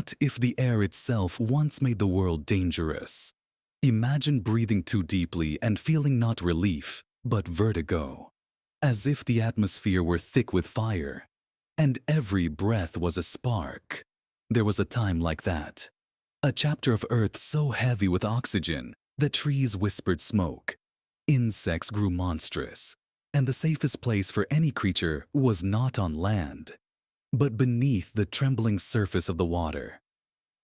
What if the air itself once made the world dangerous? Imagine breathing too deeply and feeling not relief, but vertigo, as if the atmosphere were thick with fire, and every breath was a spark. There was a time like that. A chapter of Earth so heavy with oxygen that trees whispered smoke. Insects grew monstrous, and the safest place for any creature was not on land, but beneath the trembling surface of the water.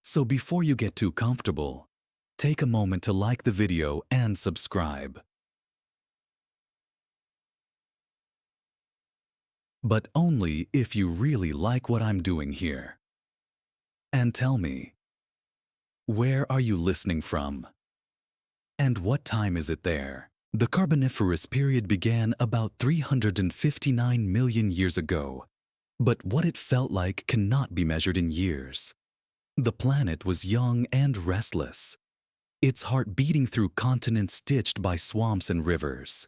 So before you get too comfortable, take a moment to like the video and subscribe. But only if you really like what I'm doing here. And tell me, where are you listening from? And what time is it there? The Carboniferous period began about 359 million years ago, but what it felt like cannot be measured in years. The planet was young and restless, its heart beating through continents stitched by swamps and rivers,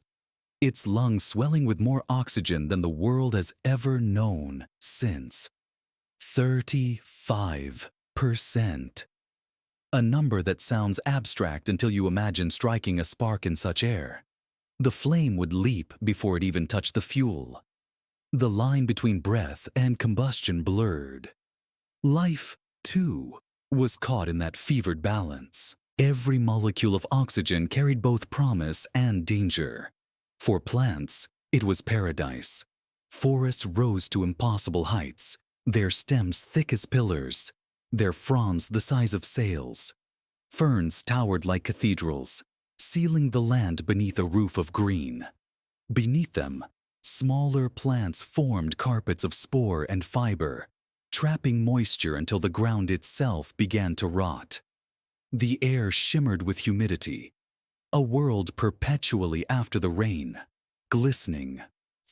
its lungs swelling with more oxygen than the world has ever known since. 35%. A number that sounds abstract until you imagine striking a spark in such air. The flame would leap before it even touched the fuel. The line between breath and combustion blurred. Life, too, was caught in that fevered balance. Every molecule of oxygen carried both promise and danger. For plants, it was paradise. Forests rose to impossible heights, their stems thick as pillars, their fronds the size of sails. Ferns towered like cathedrals, sealing the land beneath a roof of green. Beneath them, smaller plants formed carpets of spore and fiber, trapping moisture until the ground itself began to rot. The air shimmered with humidity, a world perpetually after the rain, glistening,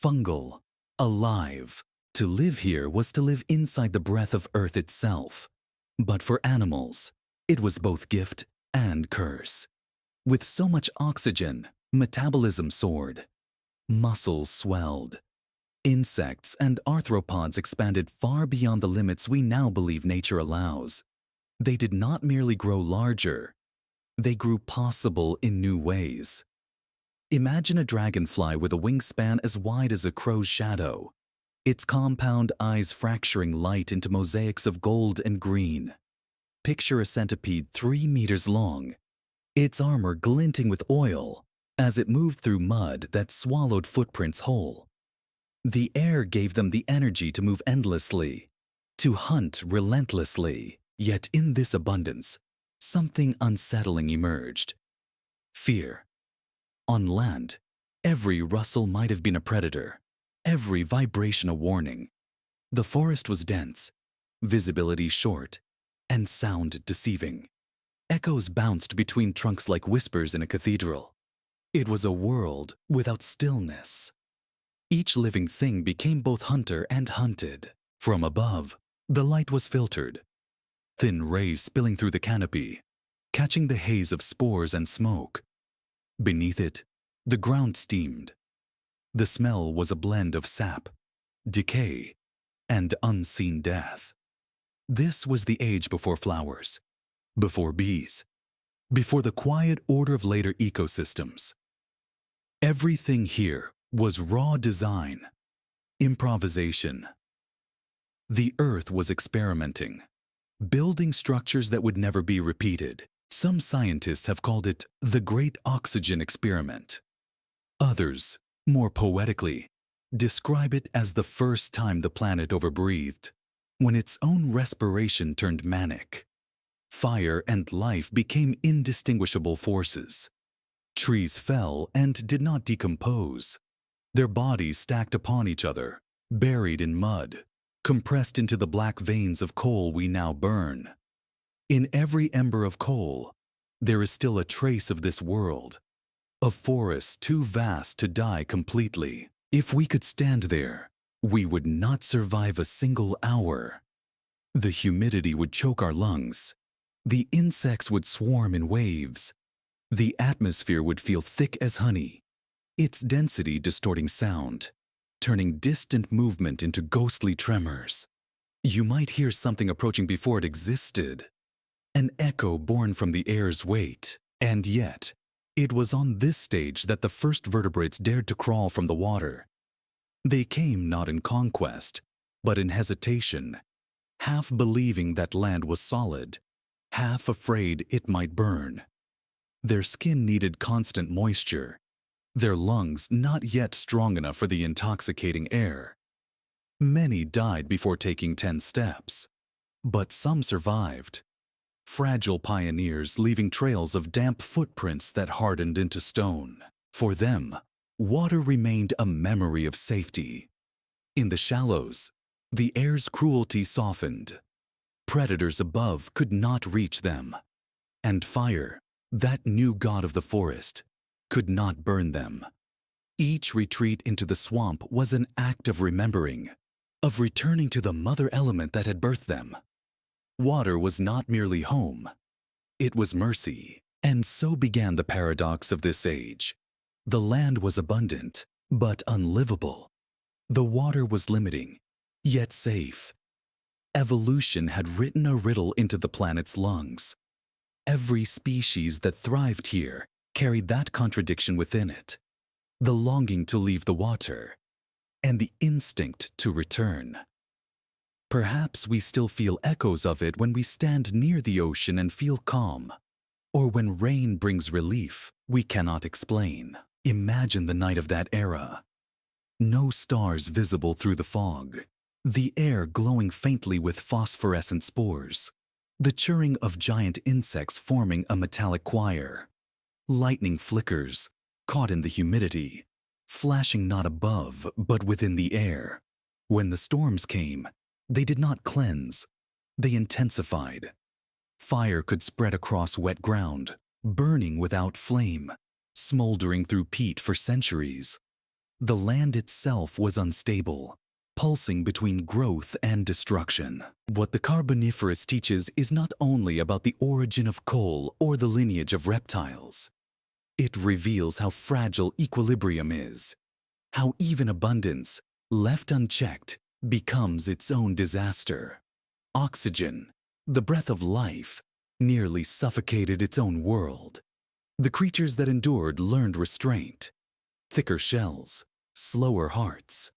fungal, alive. To live here was to live inside the breath of Earth itself. But for animals, it was both gift and curse. With so much oxygen, metabolism soared. Muscles swelled. Insects and arthropods expanded far beyond the limits we now believe nature allows. They did not merely grow larger, they grew possible in new ways. Imagine a dragonfly with a wingspan as wide as a crow's shadow, its compound eyes fracturing light into mosaics of gold and green. Picture a centipede 3 meters long, its armor glinting with oil as it moved through mud that swallowed footprints whole. The air gave them the energy to move endlessly, to hunt relentlessly. Yet in this abundance, something unsettling emerged. Fear. On land, every rustle might have been a predator, every vibration a warning. The forest was dense, visibility short, and sound deceiving. Echoes bounced between trunks like whispers in a cathedral. It was a world without stillness. Each living thing became both hunter and hunted. From above, the light was filtered, thin rays spilling through the canopy, catching the haze of spores and smoke. Beneath it, the ground steamed. The smell was a blend of sap, decay, and unseen death. This was the age before flowers, before bees, before the quiet order of later ecosystems. Everything here was raw design, improvisation. The Earth was experimenting, building structures that would never be repeated. Some scientists have called it the Great Oxygen Experiment. Others, more poetically, describe it as the first time the planet overbreathed, when its own respiration turned manic. Fire and life became indistinguishable forces. Trees fell and did not decompose. Their bodies stacked upon each other, buried in mud, compressed into the black veins of coal we now burn. In every ember of coal, there is still a trace of this world, a forest too vast to die completely. If we could stand there, we would not survive a single hour. The humidity would choke our lungs. The insects would swarm in waves. The atmosphere would feel thick as honey, its density distorting sound, turning distant movement into ghostly tremors. You might hear something approaching before it existed, an echo born from the air's weight. And yet, it was on this stage that the first vertebrates dared to crawl from the water. They came not in conquest, but in hesitation, half believing that land was solid, half afraid it might burn. Their skin needed constant moisture, their lungs not yet strong enough for the intoxicating air. Many died before taking 10 steps, but some survived. Fragile pioneers leaving trails of damp footprints that hardened into stone. For them, water remained a memory of safety. In the shallows, the air's cruelty softened. Predators above could not reach them. And fire, that new god of the forest, could not burn them. Each retreat into the swamp was an act of remembering, of returning to the mother element that had birthed them. Water was not merely home, it was mercy. And so began the paradox of this age. The land was abundant, but unlivable. The water was limiting, yet safe. Evolution had written a riddle into the planet's lungs. Every species that thrived here carried that contradiction within it. The longing to leave the water, and the instinct to return. Perhaps we still feel echoes of it when we stand near the ocean and feel calm, or when rain brings relief we cannot explain. Imagine the night of that era. No stars visible through the fog, the air glowing faintly with phosphorescent spores, the chirring of giant insects forming a metallic choir. Lightning flickers, caught in the humidity, flashing not above but within the air. When the storms came, they did not cleanse, they intensified. Fire could spread across wet ground, burning without flame, smoldering through peat for centuries. The land itself was unstable, pulsing between growth and destruction. What the Carboniferous teaches is not only about the origin of coal or the lineage of reptiles. It reveals how fragile equilibrium is, how even abundance, left unchecked, becomes its own disaster. Oxygen, the breath of life, nearly suffocated its own world. The creatures that endured learned restraint, thicker shells, slower hearts,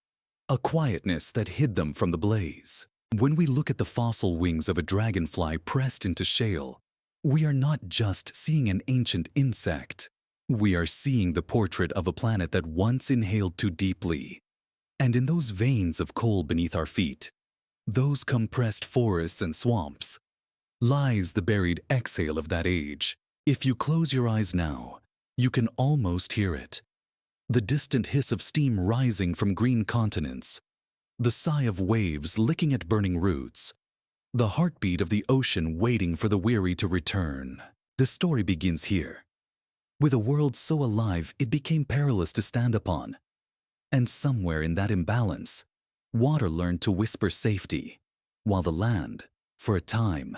a quietness that hid them from the blaze. When we look at the fossil wings of a dragonfly pressed into shale, we are not just seeing an ancient insect. We are seeing the portrait of a planet that once inhaled too deeply. And in those veins of coal beneath our feet, those compressed forests and swamps, lies the buried exhale of that age. If you close your eyes now, you can almost hear it. The distant hiss of steam rising from green continents, the sigh of waves licking at burning roots, the heartbeat of the ocean waiting for the weary to return. The story begins here, with a world so alive it became perilous to stand upon. And somewhere in that imbalance, water learned to whisper safety, while the land, for a time,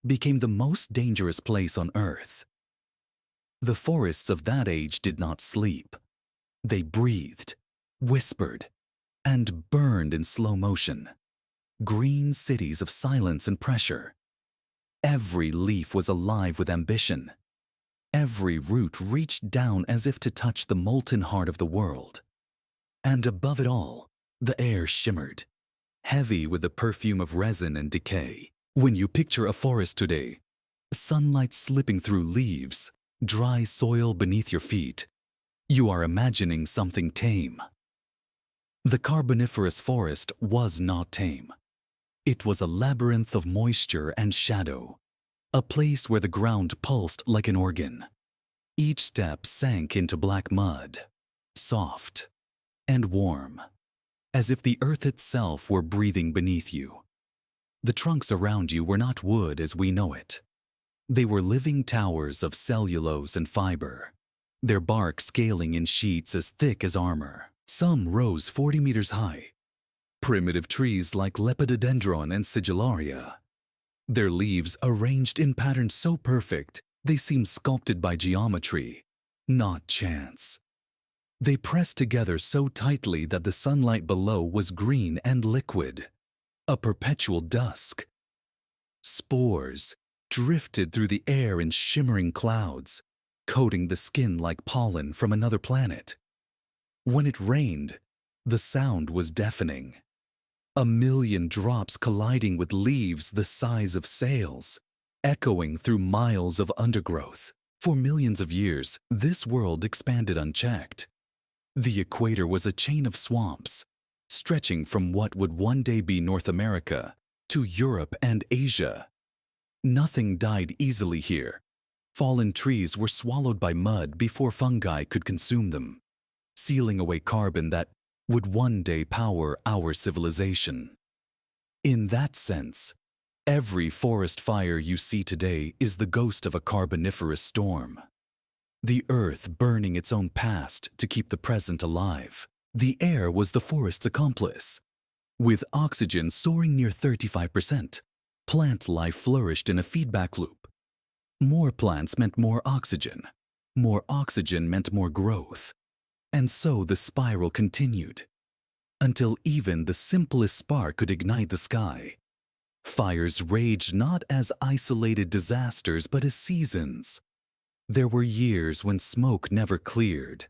became the most dangerous place on Earth. The forests of that age did not sleep. They breathed, whispered, and burned in slow motion. Green cities of silence and pressure. Every leaf was alive with ambition. Every root reached down as if to touch the molten heart of the world. And above it all, the air shimmered, heavy with the perfume of resin and decay. When you picture a forest today, sunlight slipping through leaves, dry soil beneath your feet, you are imagining something tame. The Carboniferous forest was not tame. It was a labyrinth of moisture and shadow, a place where the ground pulsed like an organ. Each step sank into black mud, soft and warm, as if the earth itself were breathing beneath you. The trunks around you were not wood as we know it. They were living towers of cellulose and fiber, their bark scaling in sheets as thick as armor. Some rose 40 meters high, primitive trees like lepidodendron and sigillaria. Their leaves arranged in patterns so perfect they seemed sculpted by geometry, not chance. They pressed together so tightly that the sunlight below was green and liquid, a perpetual dusk. Spores drifted through the air in shimmering clouds, coating the skin like pollen from another planet. When it rained, the sound was deafening. A million drops colliding with leaves the size of sails, echoing through miles of undergrowth. For millions of years, this world expanded unchecked. The equator was a chain of swamps, stretching from what would one day be North America to Europe and Asia. Nothing died easily here. Fallen trees were swallowed by mud before fungi could consume them, sealing away carbon that would one day power our civilization. In that sense, every forest fire you see today is the ghost of a carboniferous storm. The earth burning its own past to keep the present alive. The air was the forest's accomplice. With oxygen soaring near 35%, plant life flourished in a feedback loop. More plants meant more oxygen. More oxygen meant more growth. And so the spiral continued, until even the simplest spark could ignite the sky. Fires raged not as isolated disasters, but as seasons. There were years when smoke never cleared.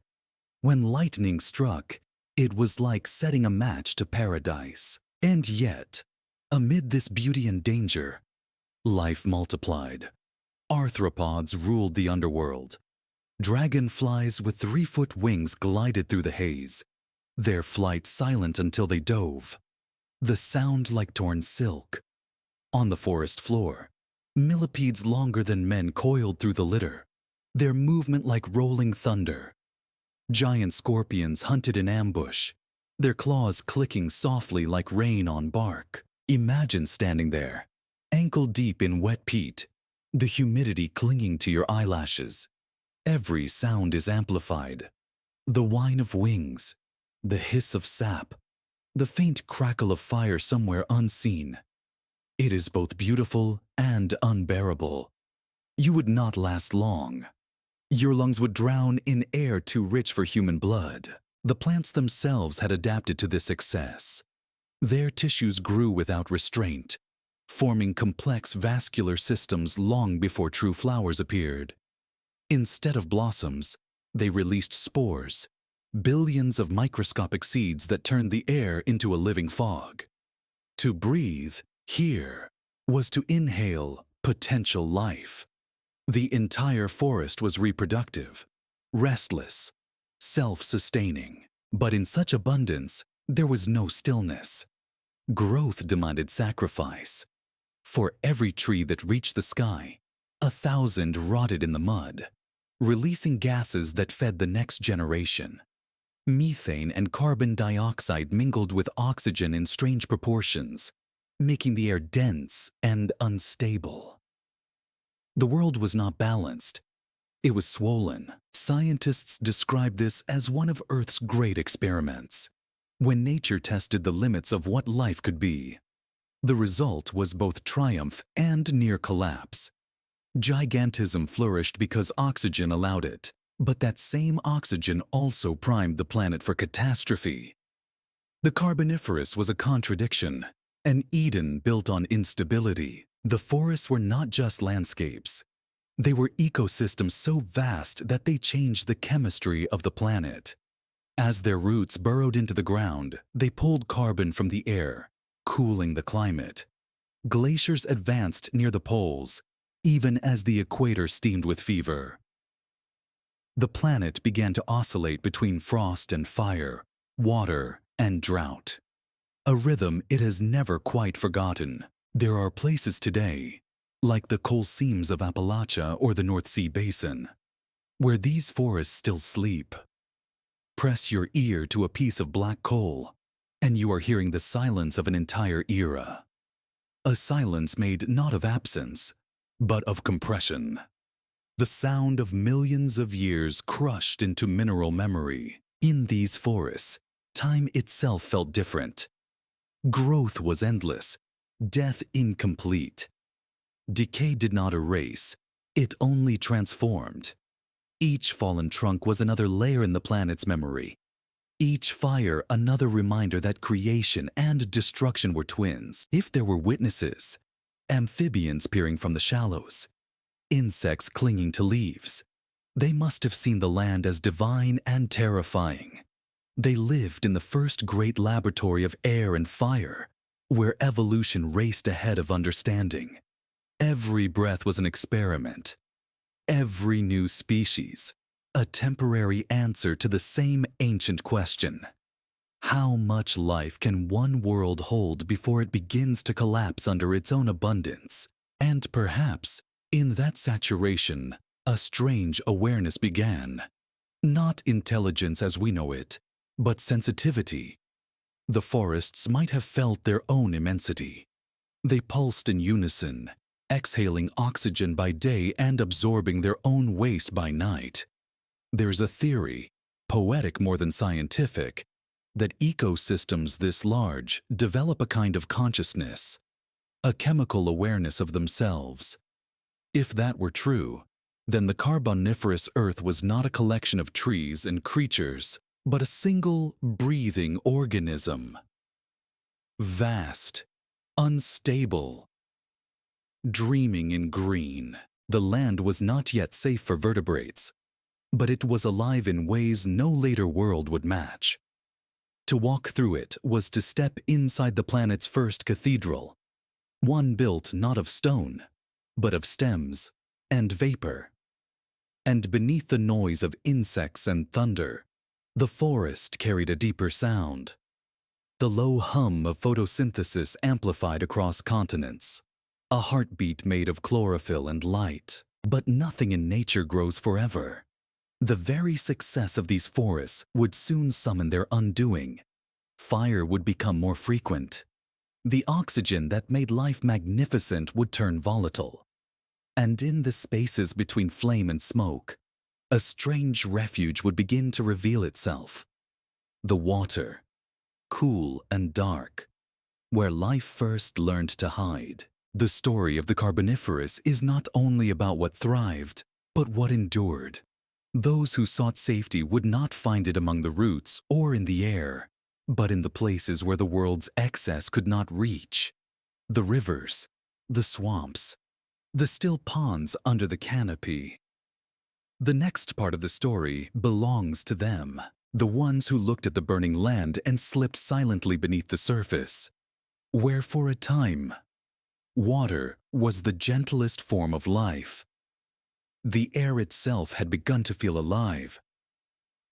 When lightning struck, it was like setting a match to paradise. And yet, amid this beauty and danger, life multiplied. Arthropods ruled the underworld. Dragonflies with 3-foot wings glided through the haze, their flight silent until they dove, the sound like torn silk. On the forest floor, millipedes longer than men coiled through the litter, their movement like rolling thunder. Giant scorpions hunted in ambush, their claws clicking softly like rain on bark. Imagine standing there, ankle-deep in wet peat, the humidity clinging to your eyelashes. Every sound is amplified. The whine of wings, the hiss of sap, the faint crackle of fire somewhere unseen. It is both beautiful and unbearable. You would not last long. Your lungs would drown in air too rich for human blood. The plants themselves had adapted to this excess. Their tissues grew without restraint, forming complex vascular systems long before true flowers appeared. Instead of blossoms, they released spores, billions of microscopic seeds that turned the air into a living fog. To breathe, here, was to inhale potential life. The entire forest was reproductive, restless, self-sustaining. But in such abundance, there was no stillness. Growth demanded sacrifice. For every tree that reached the sky, 1,000 rotted in the mud, releasing gases that fed the next generation. Methane and carbon dioxide mingled with oxygen in strange proportions, making the air dense and unstable. The world was not balanced. It was swollen. Scientists describe this as one of Earth's great experiments, when nature tested the limits of what life could be. The result was both triumph and near collapse. Gigantism flourished because oxygen allowed it, but that same oxygen also primed the planet for catastrophe. The Carboniferous was a contradiction, an Eden built on instability. The forests were not just landscapes. They were ecosystems so vast that they changed the chemistry of the planet. As their roots burrowed into the ground, they pulled carbon from the air, cooling the climate. Glaciers advanced near the poles, even as the equator steamed with fever. The planet began to oscillate between frost and fire, water and drought. A rhythm it has never quite forgotten. There are places today, like the coal seams of Appalachia or the North Sea Basin, where these forests still sleep. Press your ear to a piece of black coal, and you are hearing the silence of an entire era. A silence made not of absence, but of compression. The sound of millions of years crushed into mineral memory. In these forests, time itself felt different. Growth was endless, death incomplete. Decay did not erase, it only transformed. Each fallen trunk was another layer in the planet's memory. Each fire another reminder that creation and destruction were twins. If there were witnesses, amphibians peering from the shallows, insects clinging to leaves, they must have seen the land as divine and terrifying. They lived in the first great laboratory of air and fire, where evolution raced ahead of understanding. Every breath was an experiment. Every new species, a temporary answer to the same ancient question. How much life can one world hold before it begins to collapse under its own abundance? And perhaps, in that saturation, a strange awareness began. Not intelligence as we know it, but sensitivity. The forests might have felt their own immensity. They pulsed in unison, exhaling oxygen by day and absorbing their own waste by night. There's a theory, poetic more than scientific, that ecosystems this large develop a kind of consciousness, a chemical awareness of themselves. If that were true, then the Carboniferous Earth was not a collection of trees and creatures, but a single, breathing organism. Vast, unstable, dreaming in green. The land was not yet safe for vertebrates, but it was alive in ways no later world would match. To walk through it was to step inside the planet's first cathedral, one built not of stone, but of stems and vapor. And beneath the noise of insects and thunder, the forest carried a deeper sound. The low hum of photosynthesis amplified across continents, a heartbeat made of chlorophyll and light. But nothing in nature grows forever. The very success of these forests would soon summon their undoing. Fire would become more frequent. The oxygen that made life magnificent would turn volatile. And in the spaces between flame and smoke, a strange refuge would begin to reveal itself. The water, cool and dark, where life first learned to hide. The story of the Carboniferous is not only about what thrived, but what endured. Those who sought safety would not find it among the roots or in the air, but in the places where the world's excess could not reach. The rivers, the swamps, the still ponds under the canopy. The next part of the story belongs to them, the ones who looked at the burning land and slipped silently beneath the surface, where for a time, water was the gentlest form of life. The air itself had begun to feel alive,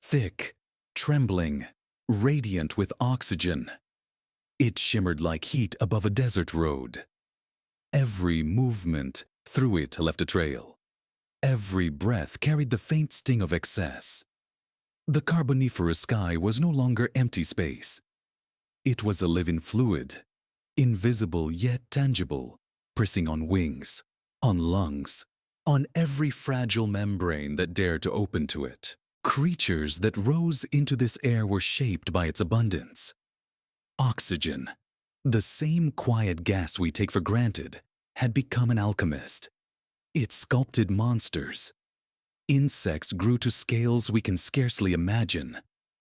thick, trembling, radiant with oxygen. It shimmered like heat above a desert road. Every movement through it left a trail. Every breath carried the faint sting of excess. The Carboniferous sky was no longer empty space. It was a living fluid, invisible yet tangible, pressing on wings, on lungs, on every fragile membrane that dared to open to it. Creatures that rose into this air were shaped by its abundance. Oxygen, the same quiet gas we take for granted, had become an alchemist. It sculpted monsters. Insects grew to scales we can scarcely imagine,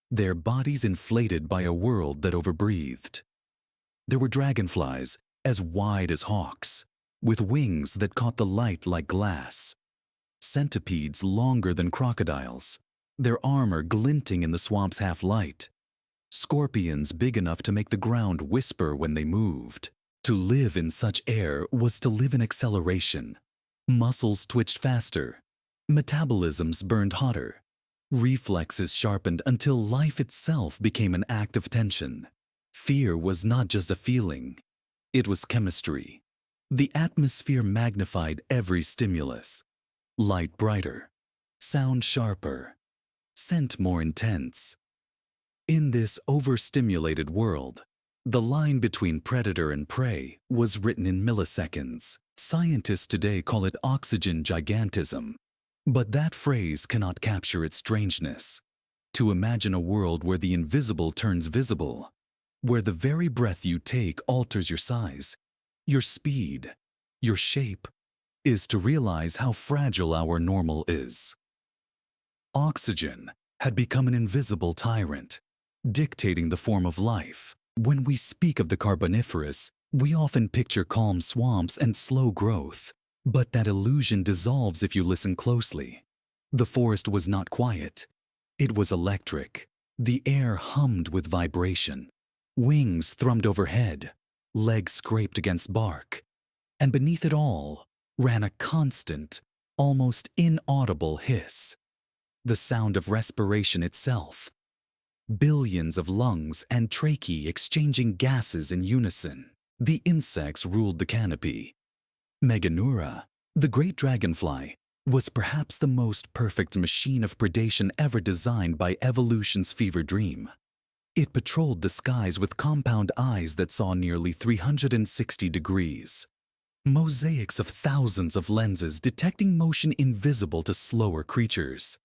their bodies inflated by a world that overbreathed. There were dragonflies as wide as hawks, with wings that caught the light like glass. Centipedes longer than crocodiles, their armor glinting in the swamp's half-light. Scorpions big enough to make the ground whisper when they moved. To live in such air was to live in acceleration. Muscles twitched faster, metabolisms burned hotter, reflexes sharpened until life itself became an act of tension. Fear was not just a feeling, it was chemistry. The atmosphere magnified every stimulus. Light brighter, sound sharper, scent more intense. In this overstimulated world, the line between predator and prey was written in milliseconds. Scientists today call it oxygen gigantism, but that phrase cannot capture its strangeness. To imagine a world where the invisible turns visible, where the very breath you take alters your size, your speed, your shape, is to realize how fragile our normal is. Oxygen had become an invisible tyrant. dictating the form of life. When we speak of the Carboniferous, we often picture calm swamps and slow growth. But that illusion dissolves if you listen closely. The forest was not quiet. It was electric. The air hummed with vibration. Wings thrummed overhead. Legs scraped against bark. And beneath it all ran a constant, almost inaudible hiss. The sound of respiration itself. Billions of lungs and tracheae exchanging gases in unison. The insects ruled the canopy. Meganeura, the great dragonfly, was perhaps the most perfect machine of predation ever designed by evolution's fever dream. It patrolled the skies with compound eyes that saw nearly 360 degrees. Mosaics of thousands of lenses detecting motion invisible to slower creatures.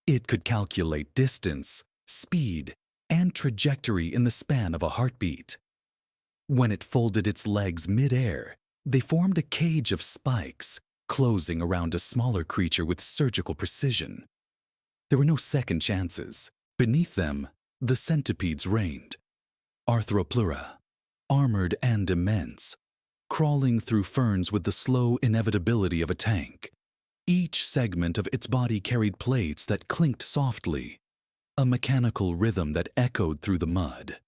It could calculate distance, speed, and trajectory in the span of a heartbeat. When it folded its legs mid-air, they formed a cage of spikes, closing around a smaller creature with surgical precision. There were no second chances. Beneath them, the centipedes reigned. Arthropleura, armored and immense, crawling through ferns with the slow inevitability of a tank. Each segment of its body carried plates that clinked softly, a mechanical rhythm that echoed through the mud.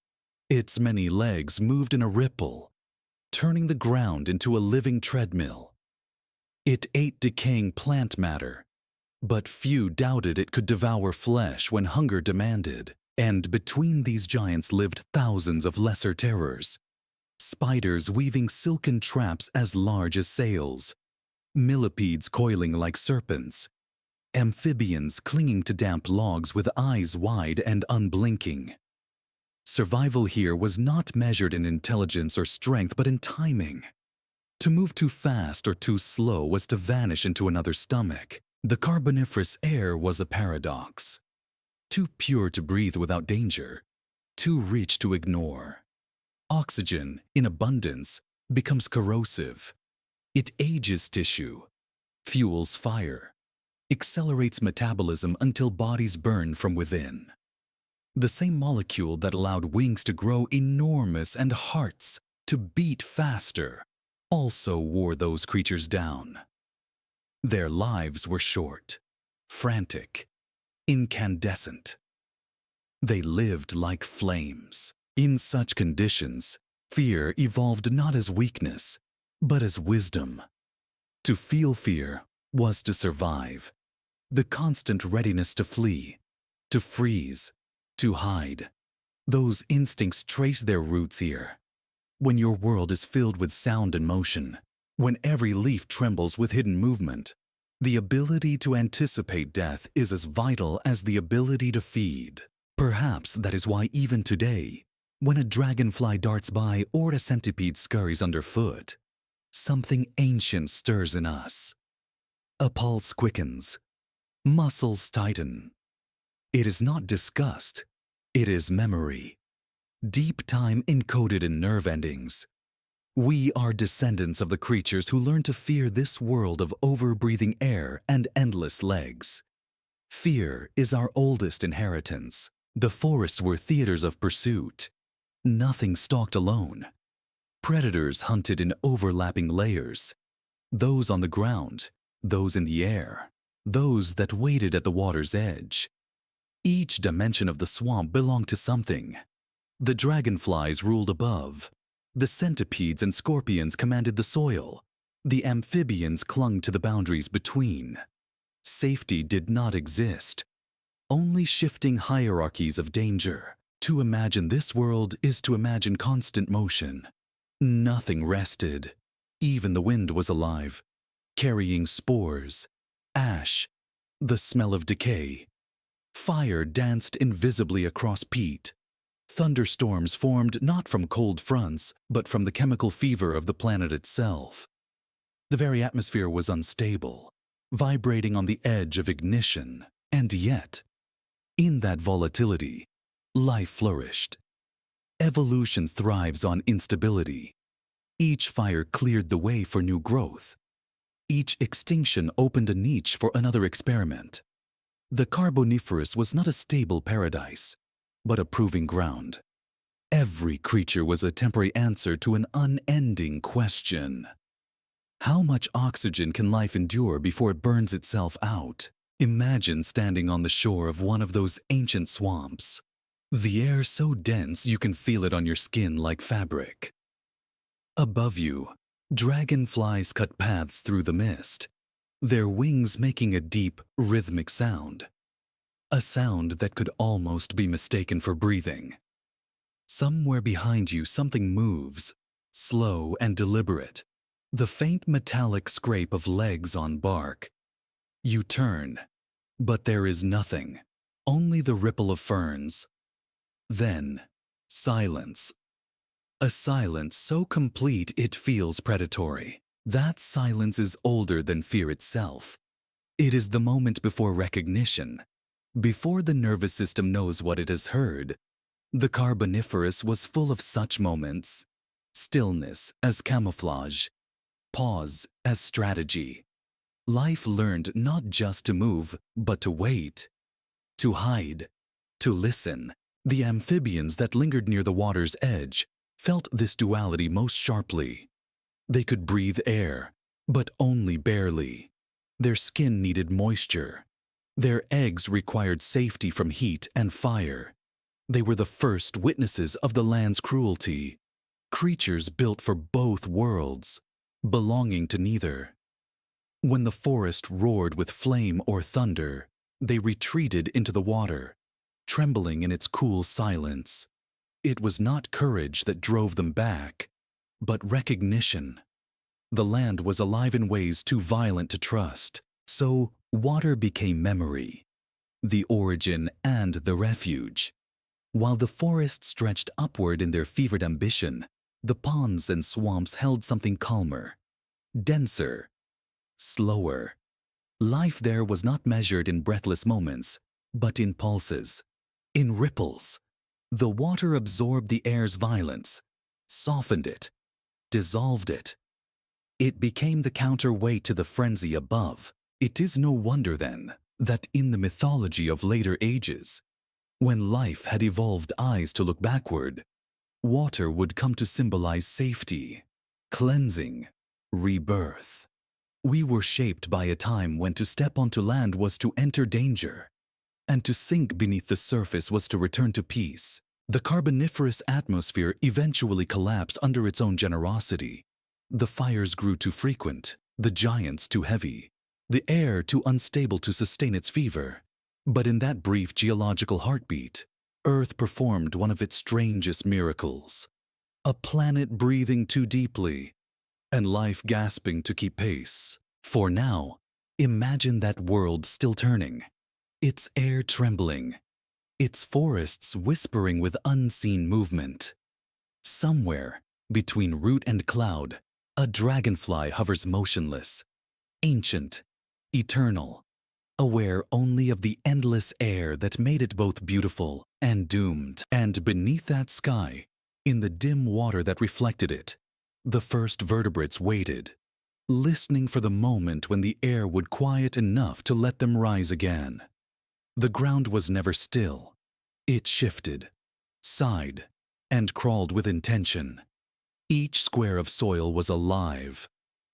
Its many legs moved in a ripple, turning the ground into a living treadmill. It ate decaying plant matter, but few doubted it could devour flesh when hunger demanded. And between these giants lived thousands of lesser terrors. Spiders weaving silken traps as large as sails, millipedes coiling like serpents, amphibians clinging to damp logs with eyes wide and unblinking. Survival here was not measured in intelligence or strength, but in timing. To move too fast or too slow was to vanish into another stomach. The Carboniferous Era was a paradox. Too pure to breathe without danger, too rich to ignore. Oxygen, in abundance, becomes corrosive. It ages tissue, fuels fire, accelerates metabolism until bodies burn from within. The same molecule that allowed wings to grow enormous and hearts to beat faster also wore those creatures down. Their lives were short, frantic, incandescent. They lived like flames. In such conditions, fear evolved not as weakness, but as wisdom. To feel fear was to survive. The constant readiness to flee, to freeze, to hide. Those instincts trace their roots here. When your world is filled with sound and motion, when every leaf trembles with hidden movement, the ability to anticipate death is as vital as the ability to feed. Perhaps that is why even today, when a dragonfly darts by or a centipede scurries underfoot, something ancient stirs in us. A pulse quickens, muscles tighten. It is not disgust, it is memory. Deep time encoded in nerve endings. We are descendants of the creatures who learned to fear this world of over-breathing air and endless legs. Fear is our oldest inheritance. The forests were theaters of pursuit. Nothing stalked alone. Predators hunted in overlapping layers. Those on the ground, those in the air, those that waited at the water's edge. Each dimension of the swamp belonged to something. The dragonflies ruled above. The centipedes and scorpions commanded the soil. The amphibians clung to the boundaries between. Safety did not exist. Only shifting hierarchies of danger. To imagine this world is to imagine constant motion. Nothing rested. Even the wind was alive, carrying spores, ash, the smell of decay. Fire danced invisibly across peat. Thunderstorms formed not from cold fronts, but from the chemical fever of the planet itself. The very atmosphere was unstable, vibrating on the edge of ignition. And yet, in that volatility, life flourished. Evolution thrives on instability. Each fire cleared the way for new growth. Each extinction opened a niche for another experiment. The Carboniferous was not a stable paradise. but a proving ground. Every creature was a temporary answer to an unending question. How much oxygen can life endure before it burns itself out? Imagine standing on the shore of one of those ancient swamps. The air so dense you can feel it on your skin like fabric. Above you, dragonflies cut paths through the mist, their wings making a deep, rhythmic sound. A sound that could almost be mistaken for breathing. Somewhere behind you something moves, slow and deliberate. The faint metallic scrape of legs on bark. You turn, but there is nothing, only the ripple of ferns. Then, silence. A silence so complete it feels predatory. That silence is older than fear itself. It is the moment before recognition, before the nervous system knows what it has heard. The Carboniferous was full of such moments. Stillness as camouflage. Pause as strategy. Life learned not just to move, but to wait, to hide, to listen. The amphibians that lingered near the water's edge felt this duality most sharply. They could breathe air, but only barely. Their skin needed moisture. Their eggs required safety from heat and fire. They were the first witnesses of the land's cruelty. Creatures built for both worlds, belonging to neither. When the forest roared with flame or thunder, they retreated into the water, trembling in its cool silence. It was not courage that drove them back, but recognition. The land was alive in ways too violent to trust, so water became memory, the origin and the refuge. While the forest stretched upward in their fevered ambition, the ponds and swamps held something calmer, denser, slower. Life there was not measured in breathless moments, but in pulses, in ripples. The water absorbed the air's violence, softened it, dissolved it. It became the counterweight to the frenzy above. It is no wonder, then, that in the mythology of later ages, when life had evolved eyes to look backward, water would come to symbolize safety, cleansing, rebirth. We were shaped by a time when to step onto land was to enter danger, and to sink beneath the surface was to return to peace. The Carboniferous atmosphere eventually collapsed under its own generosity. The fires grew too frequent, the giants too heavy, the air too unstable to sustain its fever. But in that brief geological heartbeat, Earth performed one of its strangest miracles. A planet breathing too deeply, and life gasping to keep pace. For now, imagine that world still turning, its air trembling, its forests whispering with unseen movement. Somewhere, between root and cloud, a dragonfly hovers motionless, ancient, eternal, aware only of the endless air that made it both beautiful and doomed. And beneath that sky, in the dim water that reflected it, the first vertebrates waited, listening for the moment when the air would quiet enough to let them rise again. The ground was never still. It shifted, sighed, and crawled with intention. Each square of soil was alive,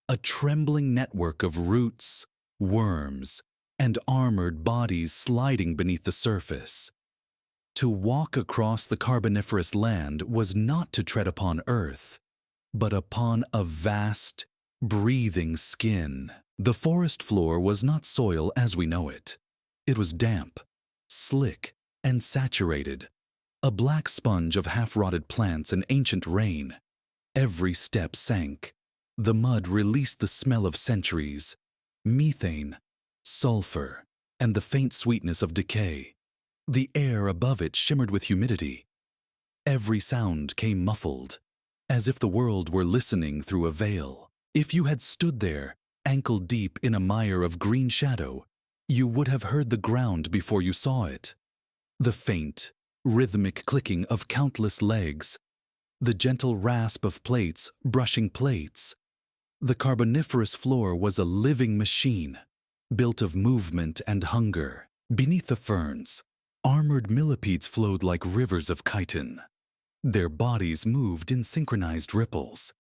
a trembling network of roots, worms, and armored bodies sliding beneath the surface. To walk across the Carboniferous land was not to tread upon earth, but upon a vast, breathing skin. The forest floor was not soil as we know it. It was damp, slick, and saturated, a black sponge of half-rotted plants and ancient rain. Every step sank. The mud released the smell of centuries, methane, sulfur, and the faint sweetness of decay. The air above it shimmered with humidity. Every sound came muffled, as if the world were listening through a veil. If you had stood there, ankle-deep in a mire of green shadow, you would have heard the ground before you saw it. The faint, rhythmic clicking of countless legs, the gentle rasp of plates brushing plates. The Carboniferous floor was a living machine, built of movement and hunger. Beneath the ferns, Armored millipedes flowed like rivers of chitin. Their bodies moved in synchronized ripples,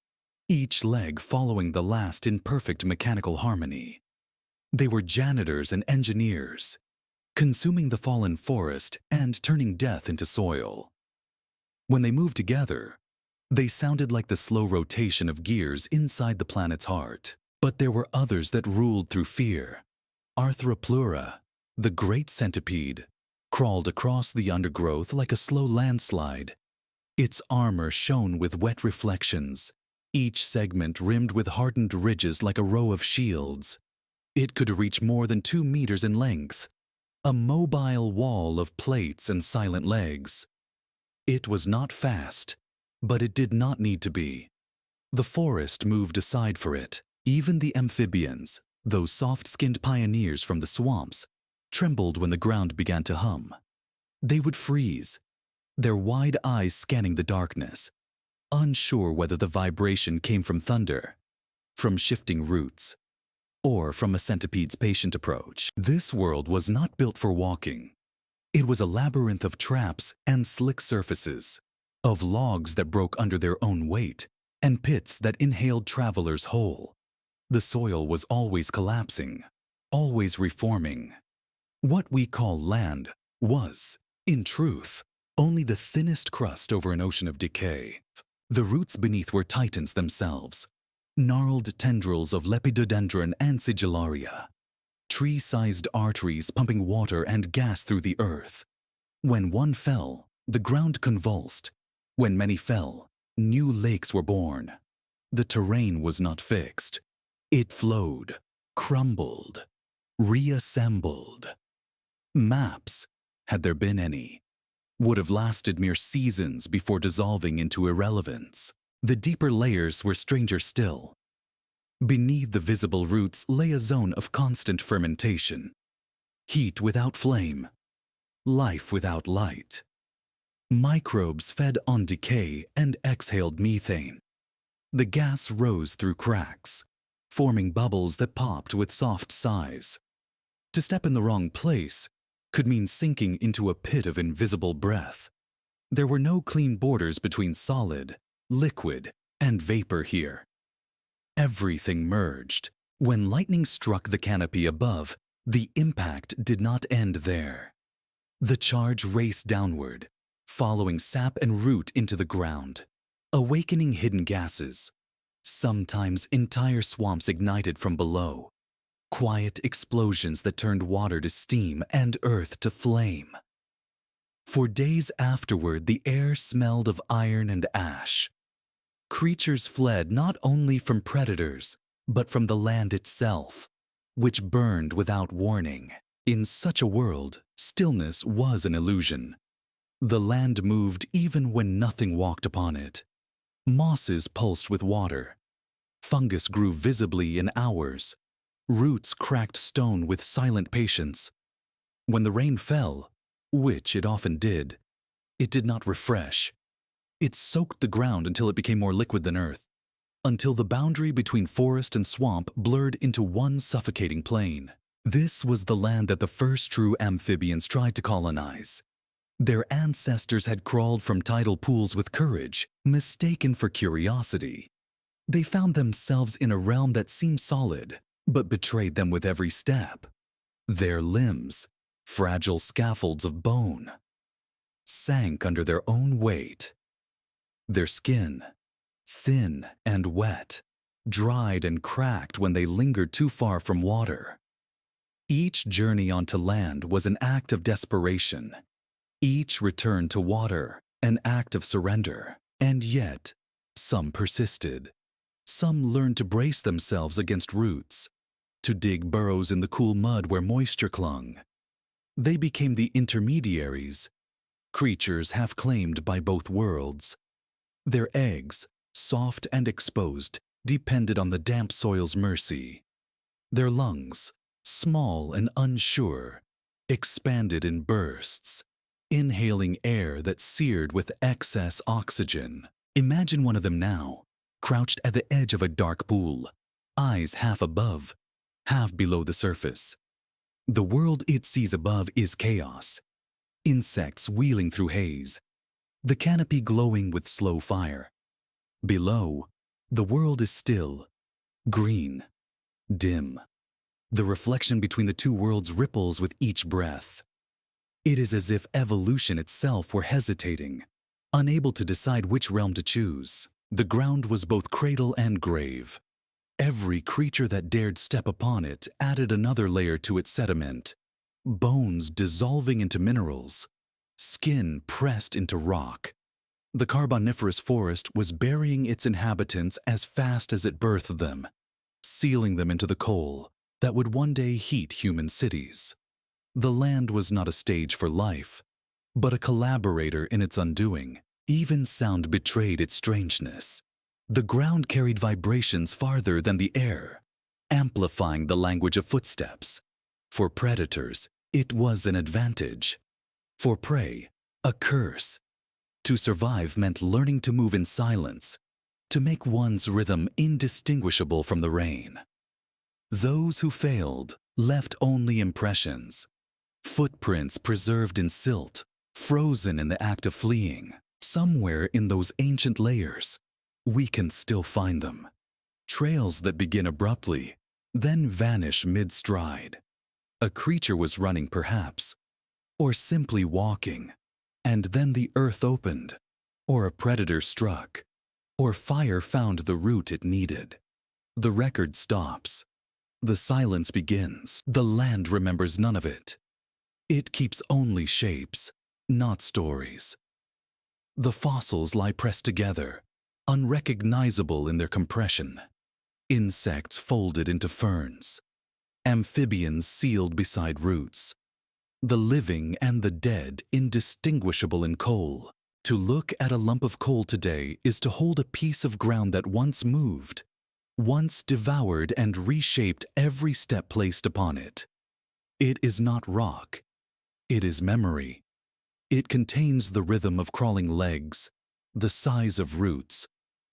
each leg following the last in perfect mechanical harmony. They were janitors and engineers, consuming the fallen forest and turning death into soil. When they moved together, they sounded like the slow rotation of gears inside the planet's heart. But there were others that ruled through fear. Arthropleura, the great centipede, crawled across the undergrowth like a slow landslide. Its armor shone with wet reflections, each segment rimmed with hardened ridges like a row of shields. It could reach more than 2 meters in length, a mobile wall of plates and silent legs. It was not fast, but it did not need to be. The forest moved aside for it. Even the amphibians, those soft-skinned pioneers from the swamps, trembled when the ground began to hum. They would freeze, their wide eyes scanning the darkness, unsure whether the vibration came from thunder, from shifting roots, or from a centipede's patient approach. This world was not built for walking. It was a labyrinth of traps and slick surfaces, of logs that broke under their own weight, and pits that inhaled travelers whole. The soil was always collapsing, always reforming. What we call land was, in truth, only the thinnest crust over an ocean of decay. The roots beneath were titans themselves, gnarled tendrils of lepidodendron and sigillaria, tree-sized arteries pumping water and gas through the earth. When one fell, the ground convulsed. When many fell, new lakes were born. The terrain was not fixed. It flowed, crumbled, reassembled. Maps, had there been any, would have lasted mere seasons before dissolving into irrelevance. The deeper layers were stranger still. Beneath the visible roots lay a zone of constant fermentation. Heat without flame, life without light. Microbes fed on decay and exhaled methane. The gas rose through cracks, forming bubbles that popped with soft sighs. To step in the wrong place could mean sinking into a pit of invisible breath. There were no clean borders between solid, liquid, and vapor here. Everything merged. When lightning struck the canopy above, the impact did not end there. The charge raced downward, following sap and root into the ground, awakening hidden gases. Sometimes entire swamps ignited from below. Quiet explosions that turned water to steam and earth to flame. For days afterward, the air smelled of iron and ash. Creatures fled not only from predators, but from the land itself, which burned without warning. In such a world, stillness was an illusion. The land moved even when nothing walked upon it. Mosses pulsed with water. Fungus grew visibly in hours. Roots cracked stone with silent patience. When the rain fell, which it often did not refresh. It soaked the ground until it became more liquid than earth, until the boundary between forest and swamp blurred into one suffocating plain. This was the land that the first true amphibians tried to colonize. Their ancestors had crawled from tidal pools with courage, mistaken for curiosity. They found themselves in a realm that seemed solid, but betrayed them with every step. Their limbs, fragile scaffolds of bone, sank under their own weight. Their skin, thin and wet, dried and cracked when they lingered too far from water. Each journey onto land was an act of desperation. Each return to water, an act of surrender. And yet, some persisted. Some learned to brace themselves against roots, to dig burrows in the cool mud where moisture clung. They became the intermediaries, creatures half claimed by both worlds. Their eggs, soft and exposed, depended on the damp soil's mercy. Their lungs, small and unsure, expanded in bursts, inhaling air that seared with excess oxygen. Imagine one of them now, crouched at the edge of a dark pool, eyes half above, half below the surface. The world it sees above is chaos. insects wheeling through haze, the canopy glowing with slow fire. Below, the world is still, green, dim. The reflection between the two worlds ripples with each breath. It is as if evolution itself were hesitating, unable to decide which realm to choose. The ground was both cradle and grave. Every creature that dared step upon it added another layer to its sediment. Bones dissolving into minerals, skin pressed into rock. The Carboniferous forest was burying its inhabitants as fast as it birthed them, sealing them into the coal that would one day heat human cities. The land was not a stage for life, but a collaborator in its undoing. Even sound betrayed its strangeness. The ground carried vibrations farther than the air, amplifying the language of footsteps. For predators, it was an advantage. For prey, a curse. To survive meant learning to move in silence, to make one's rhythm indistinguishable from the rain. Those who failed left only impressions, footprints preserved in silt, frozen in the act of fleeing. Somewhere in those ancient layers, we can still find them. Trails that begin abruptly, then vanish mid-stride. A creature was running perhaps, or simply walking, and then the earth opened, or a predator struck, or fire found the root it needed. The record stops. The silence begins. The land remembers none of it. It keeps only shapes, not stories. The fossils lie pressed together, unrecognizable in their compression. Insects folded into ferns. Amphibians sealed beside roots. The living and the dead indistinguishable in coal. To look at a lump of coal today is to hold a piece of ground that once moved, once devoured and reshaped every step placed upon it. It is not rock. It is memory. It contains the rhythm of crawling legs, the sighs of roots,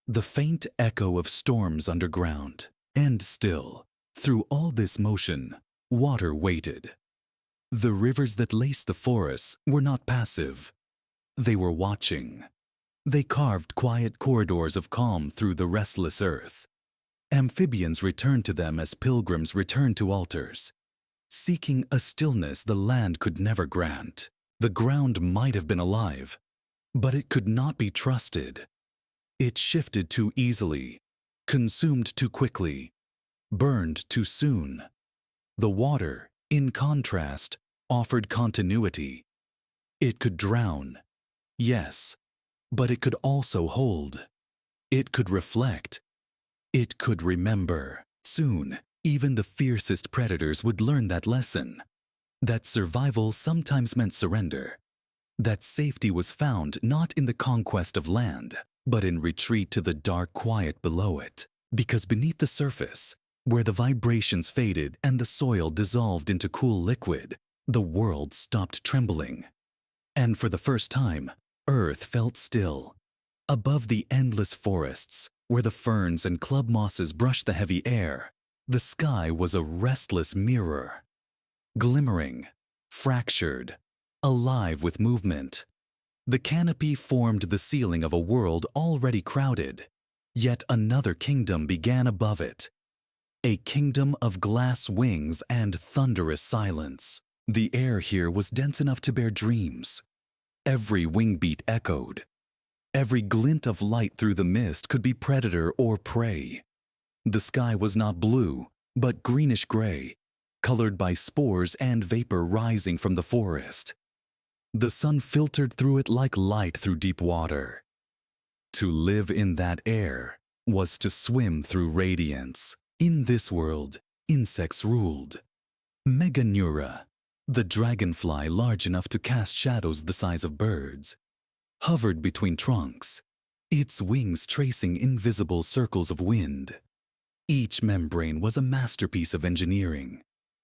the faint echo of storms underground. And still, through all this motion, water waited. The rivers that laced the forests were not passive. They were watching. They carved quiet corridors of calm through the restless earth. Amphibians returned to them as pilgrims return to altars, seeking a stillness the land could never grant. The ground might have been alive, but it could not be trusted. It shifted too easily, consumed too quickly, burned too soon. The water, in contrast, offered continuity. It could drown, yes, but it could also hold. It could reflect. It could remember. Soon, even the fiercest predators would learn that lesson. That survival sometimes meant surrender. That safety was found not in the conquest of land, but in retreat to the dark quiet below it. Because beneath the surface, where the vibrations faded and the soil dissolved into cool liquid, the world stopped trembling. And for the first time, Earth felt still. Above the endless forests, where the ferns and club mosses brushed the heavy air, the sky was a restless mirror. Glimmering, fractured, alive with movement. The canopy formed the ceiling of a world already crowded, yet another kingdom began above it. A kingdom of glass wings and thunderous silence. The air here was dense enough to bear dreams. Every wingbeat echoed. Every glint of light through the mist could be predator or prey. The sky was not blue, but greenish-gray, colored by spores and vapor rising from the forest. The sun filtered through it like light through deep water. To live in that air was to swim through radiance. In this world, insects ruled. Meganeura, the dragonfly large enough to cast shadows the size of birds, hovered between trunks, its wings tracing invisible circles of wind. Each membrane was a masterpiece of engineering,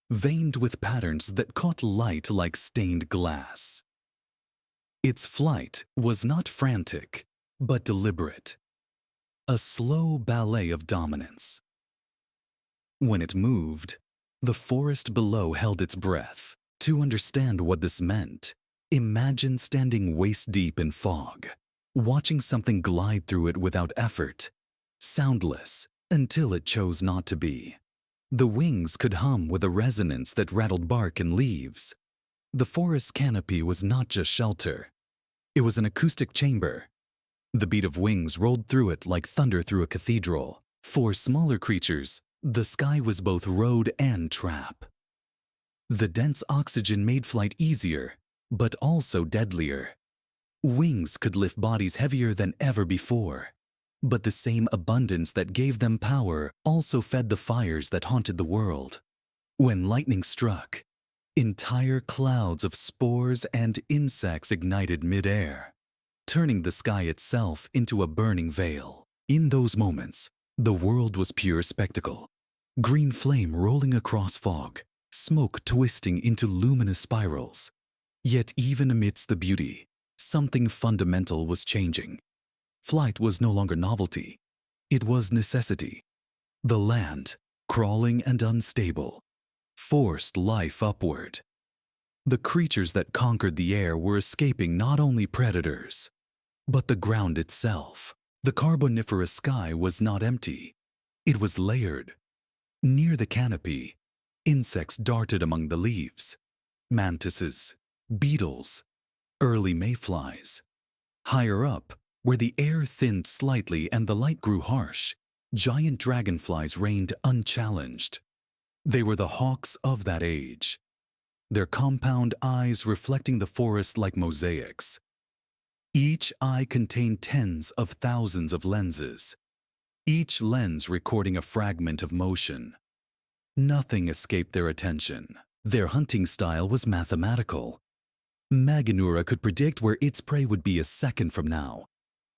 veined with patterns that caught light like stained glass. Its flight was not frantic, but deliberate, a slow ballet of dominance. When it moved, the forest below held its breath. To understand what this meant, Imagine standing waist-deep in fog, watching something glide through it without effort, soundless until it chose not to be. The wings could hum with a resonance that rattled bark and leaves. The forest canopy was not just shelter. It was an acoustic chamber. The beat of wings rolled through it like thunder through a cathedral. For smaller creatures, the sky was both road and trap. The dense oxygen made flight easier, but also deadlier. Wings could lift bodies heavier than ever before. But the same abundance that gave them power also fed the fires that haunted the world. When lightning struck, entire clouds of spores and insects ignited mid-air, turning the sky itself into a burning veil. In those moments, the world was pure spectacle. Green flame rolling across fog, smoke twisting into luminous spirals. Yet even amidst the beauty, something fundamental was changing. Flight was no longer novelty. It was necessity. The land, crawling and unstable, forced life upward. The creatures that conquered the air were escaping not only predators, but the ground itself. The Carboniferous sky was not empty. It was layered. Near the canopy, insects darted among the leaves. Mantises, beetles, early mayflies. Higher up, where the air thinned slightly and the light grew harsh, giant dragonflies reigned unchallenged. They were the hawks of that age, their compound eyes reflecting the forest like mosaics. Each eye contained tens of thousands of lenses, each lens recording a fragment of motion. Nothing escaped their attention. Their hunting style was mathematical. Meganeura could predict where its prey would be a second from now,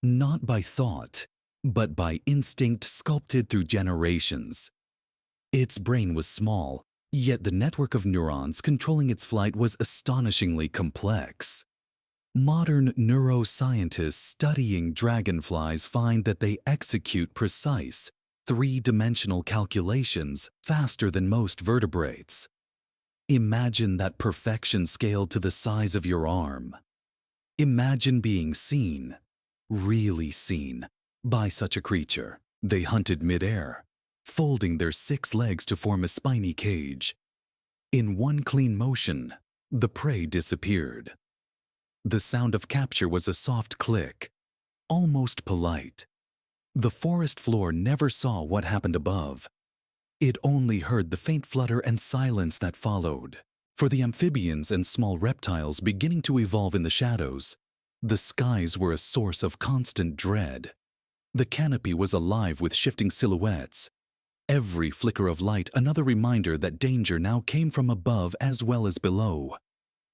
not by thought, but by instinct sculpted through generations. Its brain was small, yet the network of neurons controlling its flight was astonishingly complex. Modern neuroscientists studying dragonflies find that they execute precise, three-dimensional calculations faster than most vertebrates. Imagine that perfection scaled to the size of your arm. Imagine being seen, really seen, by such a creature. They hunted mid-air, folding their 6 legs to form a spiny cage. In one clean motion, the prey disappeared. The sound of capture was a soft click, almost polite. The forest floor never saw what happened above. It only heard the faint flutter and silence that followed. For the amphibians and small reptiles beginning to evolve in the shadows, the skies were a source of constant dread. The canopy was alive with shifting silhouettes. Every flicker of light another reminder that danger now came from above as well as below.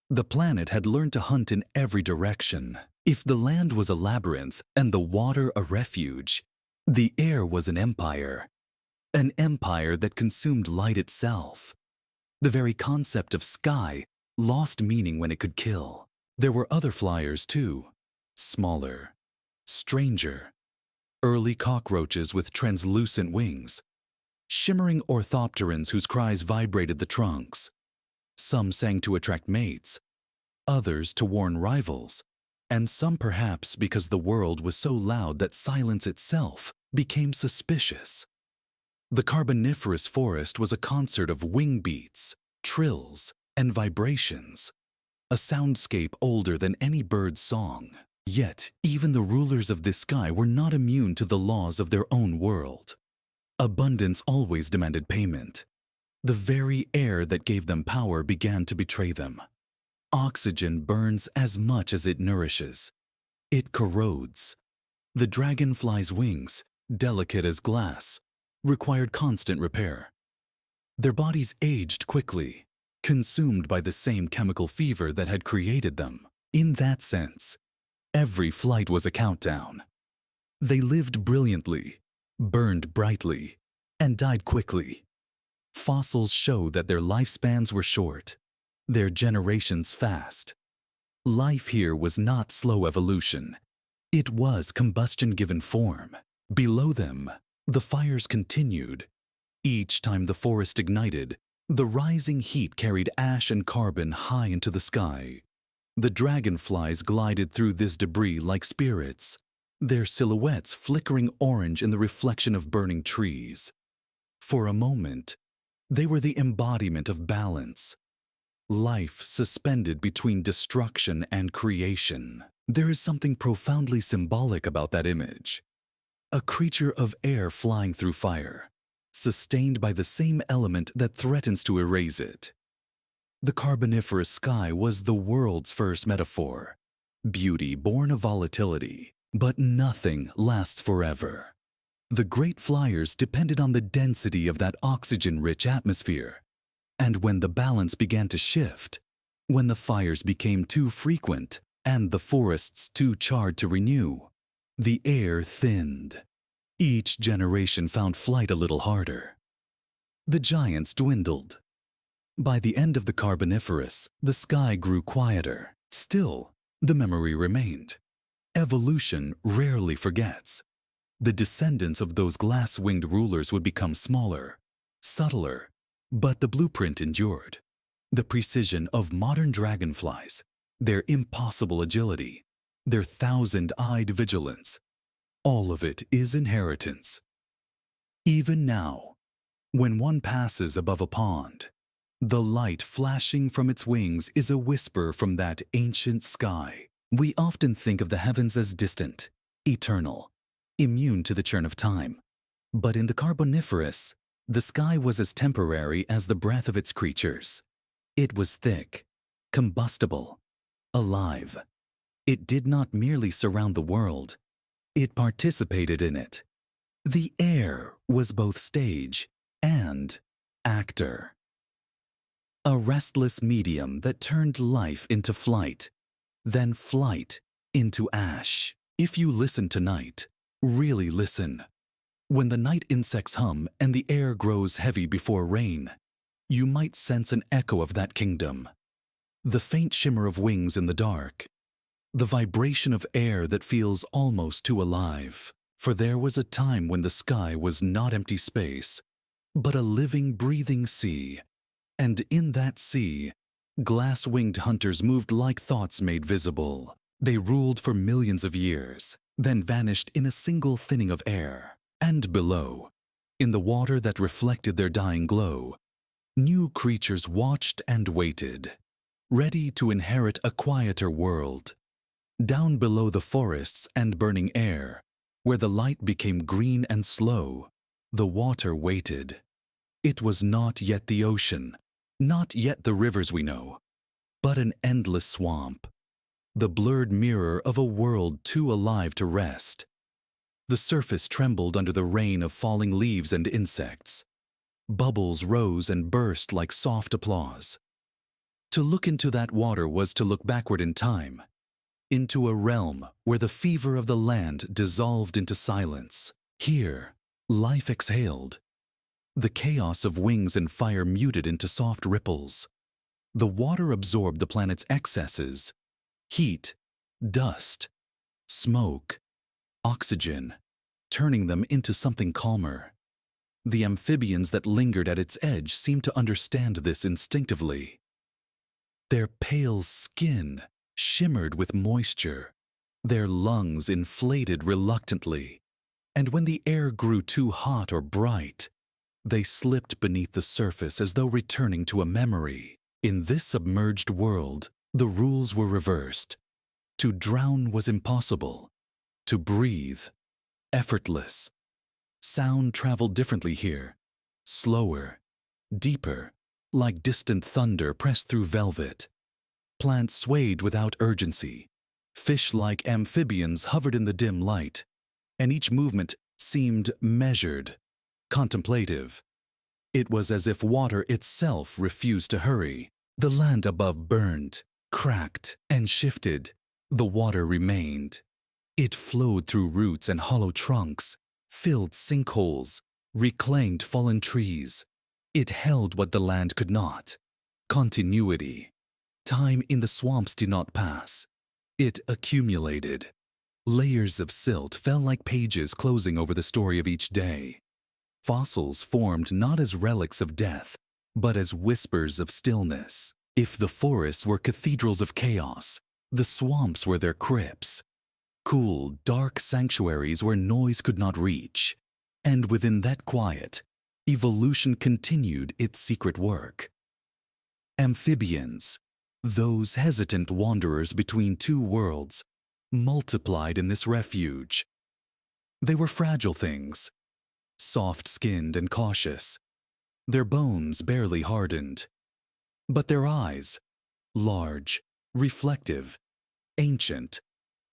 The planet had learned to hunt in every direction. If the land was a labyrinth and the water a refuge, the air was an empire that consumed light itself. The very concept of sky lost meaning when it could kill. There were other flyers too, smaller, stranger, early cockroaches with translucent wings, shimmering orthopterans whose cries vibrated the trunks. Some sang to attract mates, others to warn rivals, and some perhaps because the world was so loud that silence itself became suspicious. The Carboniferous forest was a concert of wing beats, trills, and vibrations, a soundscape older than any bird's song. Yet, even the rulers of this sky were not immune to the laws of their own world. Abundance always demanded payment. The very air that gave them power began to betray them. Oxygen burns as much as it nourishes. It corrodes. The dragonfly's wings, delicate as glass, required constant repair. Their bodies aged quickly, consumed by the same chemical fever that had created them. In that sense, every flight was a countdown. They lived brilliantly, burned brightly, and died quickly. Fossils show that their lifespans were short, their generations fast. Life here was not slow evolution. It was combustion given form. Below them, the fires continued. Each time the forest ignited, the rising heat carried ash and carbon high into the sky. The dragonflies glided through this debris like spirits, their silhouettes flickering orange in the reflection of burning trees. For a moment, they were the embodiment of balance, life suspended between destruction and creation. There is something profoundly symbolic about that image. A creature of air flying through fire, sustained by the same element that threatens to erase it. The Carboniferous sky was the world's first metaphor, beauty born of volatility, but nothing lasts forever. The great flyers depended on the density of that oxygen-rich atmosphere, and when the balance began to shift, when the fires became too frequent and the forests too charred to renew, the air thinned. Each generation found flight a little harder. The giants dwindled. By the end of the Carboniferous, the sky grew quieter. Still, the memory remained. Evolution rarely forgets. The descendants of those glass-winged rulers would become smaller, subtler, but the blueprint endured. The precision of modern dragonflies, their impossible agility, their thousand-eyed vigilance, all of it is inheritance. Even now, when one passes above a pond, the light flashing from its wings is a whisper from that ancient sky. We often think of the heavens as distant, eternal, immune to the churn of time. But in the Carboniferous, the sky was as temporary as the breath of its creatures. It was thick, combustible, alive. It did not merely surround the world, it participated in it. The air was both stage and actor. A restless medium that turned life into flight, then flight into ash. If you listen tonight, really listen. When the night insects hum and the air grows heavy before rain, you might sense an echo of that kingdom. The faint shimmer of wings in the dark, the vibration of air that feels almost too alive. For there was a time when the sky was not empty space, but a living, breathing sea. And in that sea, glass-winged hunters moved like thoughts made visible. They ruled for millions of years, then vanished in a single thinning of air. And below, in the water that reflected their dying glow, new creatures watched and waited, ready to inherit a quieter world. Down below the forests and burning air, where the light became green and slow, the water waited. It was not yet the ocean, not yet the rivers we know, but an endless swamp, the blurred mirror of a world too alive to rest. The surface trembled under the rain of falling leaves and insects. Bubbles rose and burst like soft applause. To look into that water was to look backward in time, into a realm where the fever of the land dissolved into silence. Here, life exhaled. The chaos of wings and fire muted into soft ripples. The water absorbed the planet's excesses, heat, dust, smoke, oxygen, turning them into something calmer. The amphibians that lingered at its edge seemed to understand this instinctively. Their pale skin shimmered with moisture, their lungs inflated reluctantly, and when the air grew too hot or bright, they slipped beneath the surface as though returning to a memory. In this submerged world, the rules were reversed. To drown was impossible. To breathe, effortless. Sound traveled differently here, slower, deeper, like distant thunder pressed through velvet. Plants swayed without urgency. Fish-like amphibians hovered in the dim light, and each movement seemed measured, contemplative. It was as if water itself refused to hurry. The land above burned, cracked, and shifted. The water remained. It flowed through roots and hollow trunks, filled sinkholes, reclaimed fallen trees. It held what the land could not: continuity. Time in the swamps did not pass. It accumulated. Layers of silt fell like pages closing over the story of each day. Fossils formed not as relics of death, but as whispers of stillness. If the forests were cathedrals of chaos, The swamps were their crypts, cool, dark sanctuaries where noise could not reach. And within that quiet, evolution continued its secret work. Amphibians, those hesitant wanderers between two worlds, multiplied in this refuge. They were fragile things, soft-skinned and cautious, their bones barely hardened. But their eyes, large, reflective, ancient,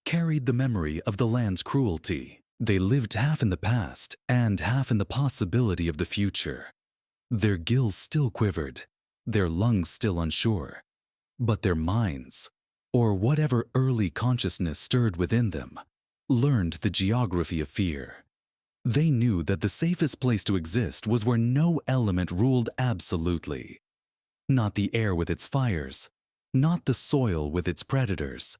carried the memory of the land's cruelty. They lived half in the past and half in the possibility of the future. Their gills still quivered, their lungs still unsure, but their minds, or whatever early consciousness stirred within them, learned the geography of fear. They knew that the safest place to exist was where no element ruled absolutely. Not the air with its fires, not the soil with its predators,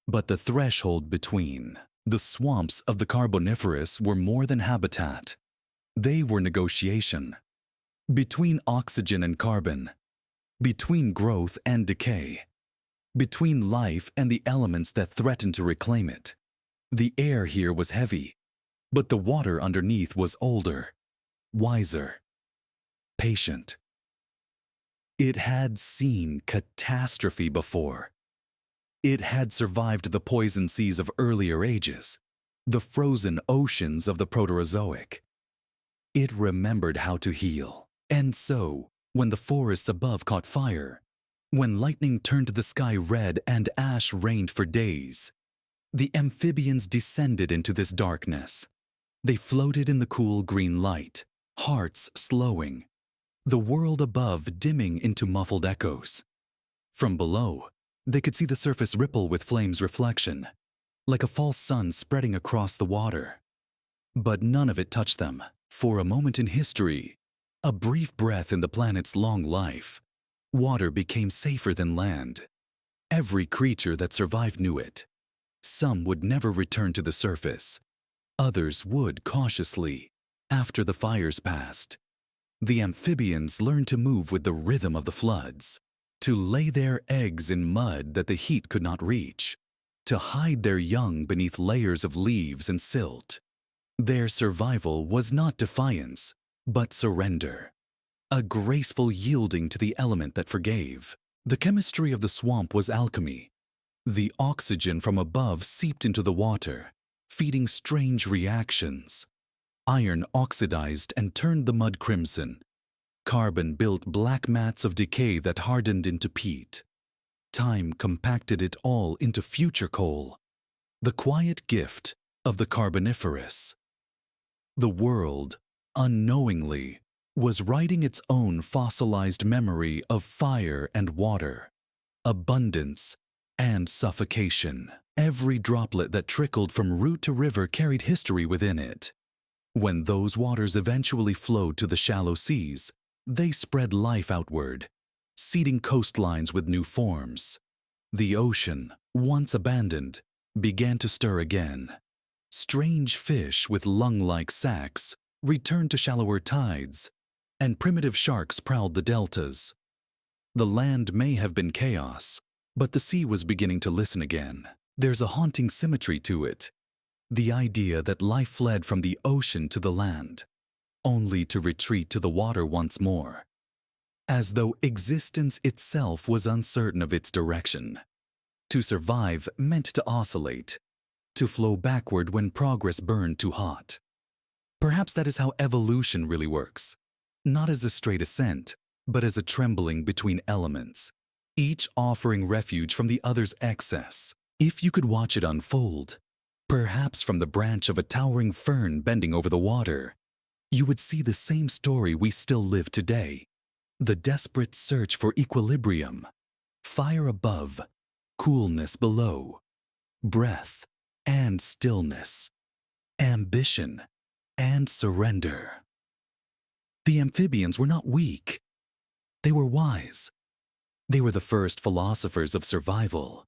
but the threshold between. The swamps of the Carboniferous were more than habitat. They were negotiation. Between oxygen and carbon, between growth and decay, between life and the elements that threatened to reclaim it. The air here was heavy, but the water underneath was older, wiser, patient. It had seen catastrophe before. It had survived the poison seas of earlier ages, the frozen oceans of the Proterozoic. It remembered how to heal. And so, when the forests above caught fire, when lightning turned the sky red and ash rained for days, the amphibians descended into this darkness. They floated in the cool green light, hearts slowing, the world above dimming into muffled echoes. From below, they could see the surface ripple with flame's reflection, like a false sun spreading across the water. But none of it touched them. For a moment in history, a brief breath in the planet's long life, water became safer than land. Every creature that survived knew it. Some would never return to the surface. Others would cautiously, after the fires passed. The amphibians learned to move with the rhythm of the floods, to lay their eggs in mud that the heat could not reach, to hide their young beneath layers of leaves and silt. Their survival was not defiance, but surrender, a graceful yielding to the element that forgave. The chemistry of the swamp was alchemy. The oxygen from above seeped into the water, feeding strange reactions. Iron oxidized and turned the mud crimson. Carbon built black mats of decay that hardened into peat. Time compacted it all into future coal, the quiet gift of the Carboniferous. The world, unknowingly, was writing its own fossilized memory of fire and water, abundance and suffocation. Every droplet that trickled from root to river carried history within it. When those waters eventually flowed to the shallow seas, they spread life outward, seeding coastlines with new forms. The ocean, once abandoned, began to stir again. Strange fish with lung-like sacs returned to shallower tides, and primitive sharks prowled the deltas. The land may have been chaos, but the sea was beginning to listen again. There's a haunting symmetry to it. The idea that life fled from the ocean to the land, only to retreat to the water once more, as though existence itself was uncertain of its direction. To survive meant to oscillate, to flow backward when progress burned too hot. Perhaps that is how evolution really works, not as a straight ascent, but as a trembling between elements, each offering refuge from the other's excess. If you could watch it unfold, perhaps from the branch of a towering fern bending over the water, you would see the same story we still live today. The desperate search for equilibrium, fire above, coolness below, breath and stillness, ambition and surrender. The amphibians were not weak. They were wise. They were the first philosophers of survival,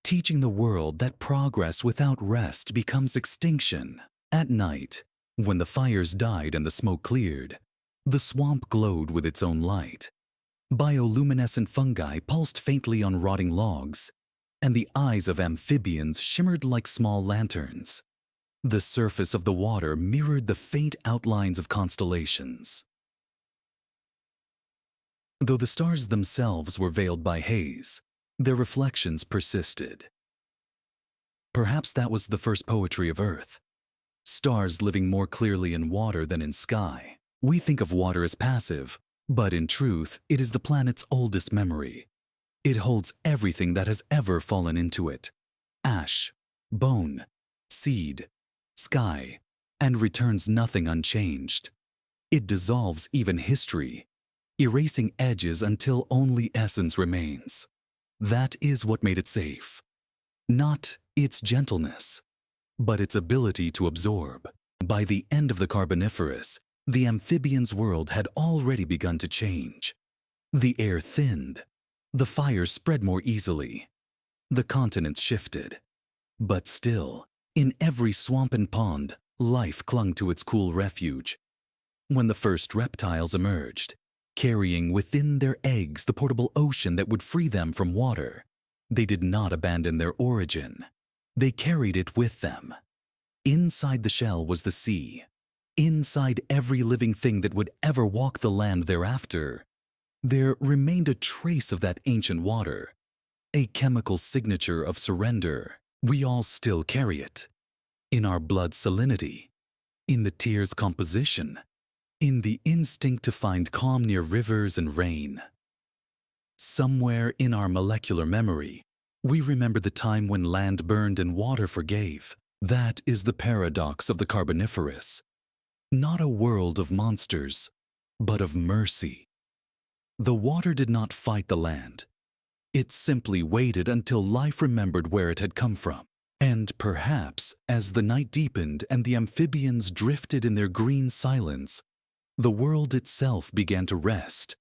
teaching the world that progress without rest becomes extinction. At night, when the fires died and the smoke cleared, the swamp glowed with its own light. Bioluminescent fungi pulsed faintly on rotting logs, and the eyes of amphibians shimmered like small lanterns. The surface of the water mirrored the faint outlines of constellations. Though the stars themselves were veiled by haze, their reflections persisted. Perhaps that was the first poetry of Earth. Stars living more clearly in water than in sky. We think of water as passive, but in truth, it is the planet's oldest memory. It holds everything that has ever fallen into it: ash, bone, seed, sky, and returns nothing unchanged. It dissolves even history, erasing edges until only essence remains. That is what made it safe. Not its gentleness, but its ability to absorb. By the end of the Carboniferous, the amphibians' world had already begun to change. The air thinned, the fires spread more easily, the continents shifted. But still, in every swamp and pond, life clung to its cool refuge. When the first reptiles emerged, carrying within their eggs the portable ocean that would free them from water, they did not abandon their origin. They carried it with them. Inside the shell was the sea. Inside every living thing that would ever walk the land thereafter, there remained a trace of that ancient water, a chemical signature of surrender. We all still carry it. In our blood salinity, in the tear's composition, in the instinct to find calm near rivers and rain. Somewhere in our molecular memory, we remember the time when land burned and water forgave. That is the paradox of the Carboniferous. Not a world of monsters, but of mercy. The water did not fight the land. It simply waited until life remembered where it had come from. And perhaps, as the night deepened and the amphibians drifted in their green silence, the world itself began to rest,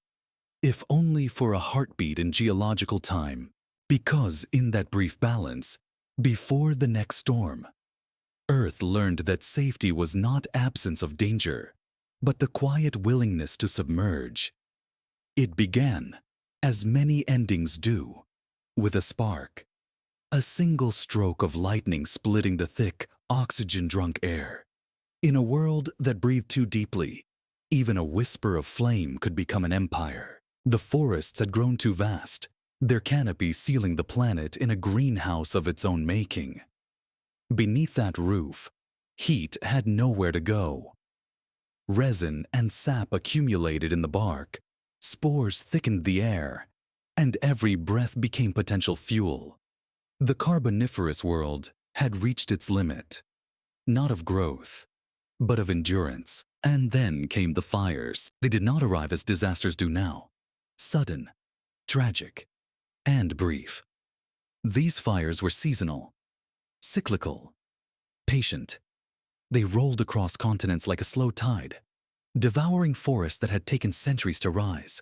if only for a heartbeat in geological time, because in that brief balance, before the next storm, Earth learned that safety was not absence of danger, but the quiet willingness to submerge. It began, as many endings do, with a spark, a single stroke of lightning splitting the thick, oxygen-drunk air. In a world that breathed too deeply, even a whisper of flame could become an empire. The forests had grown too vast, their canopy sealing the planet in a greenhouse of its own making. Beneath that roof, heat had nowhere to go. Resin and sap accumulated in the bark, spores thickened the air, and every breath became potential fuel. The Carboniferous world had reached its limit, not of growth, but of endurance. And then came the fires. They did not arrive as disasters do now. Sudden, tragic, and brief. These fires were seasonal, cyclical, patient. They rolled across continents like a slow tide, devouring forests that had taken centuries to rise.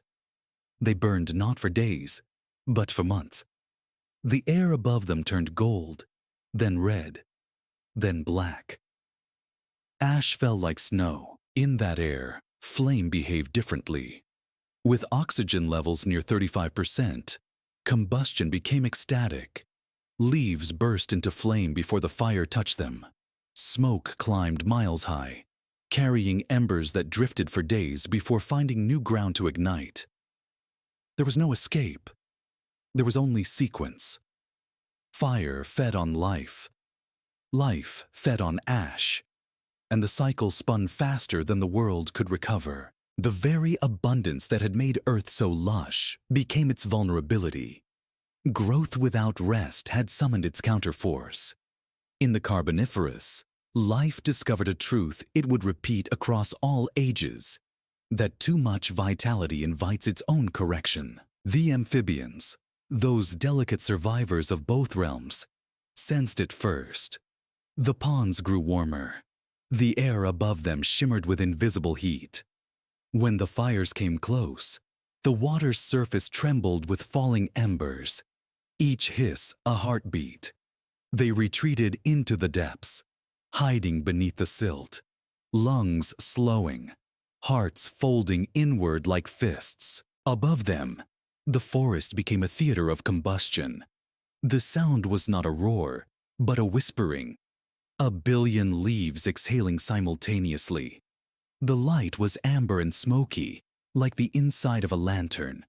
They burned not for days, but for months. The air above them turned gold, then red, then black. Ash fell like snow. In that air, flame behaved differently. With oxygen levels near 35%, combustion became ecstatic. Leaves burst into flame before the fire touched them. Smoke climbed miles high, carrying embers that drifted for days before finding new ground to ignite. There was no escape. There was only sequence. Fire fed on life. Life fed on ash. And the cycle spun faster than the world could recover. The very abundance that had made Earth so lush became its vulnerability. Growth without rest had summoned its counterforce. In the Carboniferous, life discovered a truth it would repeat across all ages, that too much vitality invites its own correction. The amphibians, those delicate survivors of both realms, sensed it first. The ponds grew warmer. The air above them shimmered with invisible heat. When the fires came close, the water's surface trembled with falling embers, each hiss a heartbeat. They retreated into the depths, hiding beneath the silt, lungs slowing, hearts folding inward like fists. Above them, the forest became a theater of combustion. The sound was not a roar, but a whispering, a billion leaves exhaling simultaneously. The light was amber and smoky, like the inside of a lantern.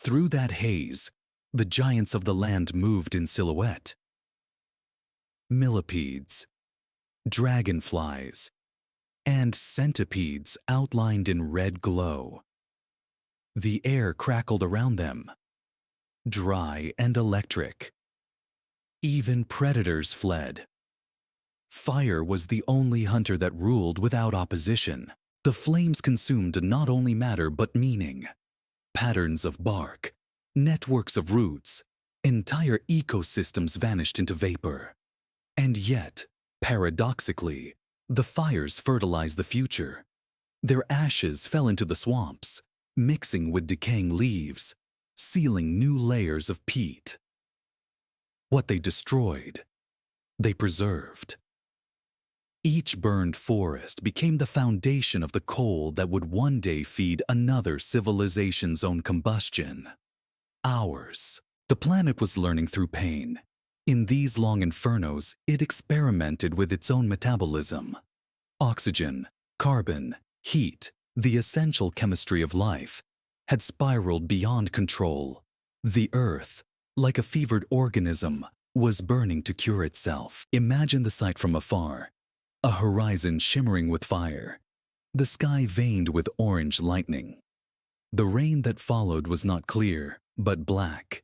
Through that haze, the giants of the land moved in silhouette. Millipedes, dragonflies, and centipedes outlined in red glow. The air crackled around them, dry and electric. Even predators fled. Fire was the only hunter that ruled without opposition. The flames consumed not only matter but meaning. Patterns of bark, networks of roots, entire ecosystems vanished into vapor. And yet, paradoxically, the fires fertilized the future. Their ashes fell into the swamps, mixing with decaying leaves, sealing new layers of peat. What they destroyed, they preserved. Each burned forest became the foundation of the coal that would one day feed another civilization's own combustion. Ours. The planet was learning through pain. In these long infernos, it experimented with its own metabolism. Oxygen, carbon, heat, the essential chemistry of life, had spiraled beyond control. The Earth, like a fevered organism, was burning to cure itself. Imagine the sight from afar. A horizon shimmering with fire. The sky veined with orange lightning. The rain that followed was not clear, but black,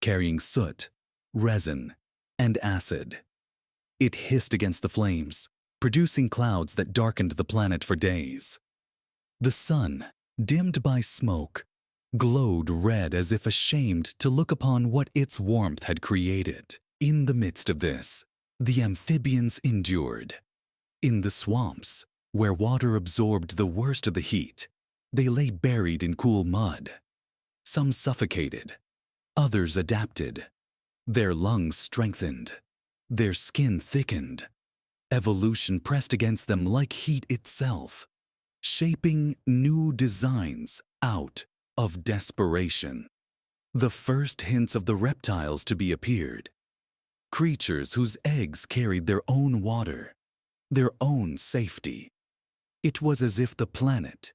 carrying soot, resin, and acid. It hissed against the flames, producing clouds that darkened the planet for days. The sun, dimmed by smoke, glowed red as if ashamed to look upon what its warmth had created. In the midst of this, the amphibians endured. In the swamps, where water absorbed the worst of the heat, they lay buried in cool mud. Some suffocated, others adapted. Their lungs strengthened, their skin thickened. Evolution pressed against them like heat itself, shaping new designs out of desperation. The first hints of the reptiles to be appeared. Creatures whose eggs carried their own water, their own safety. It was as if the planet,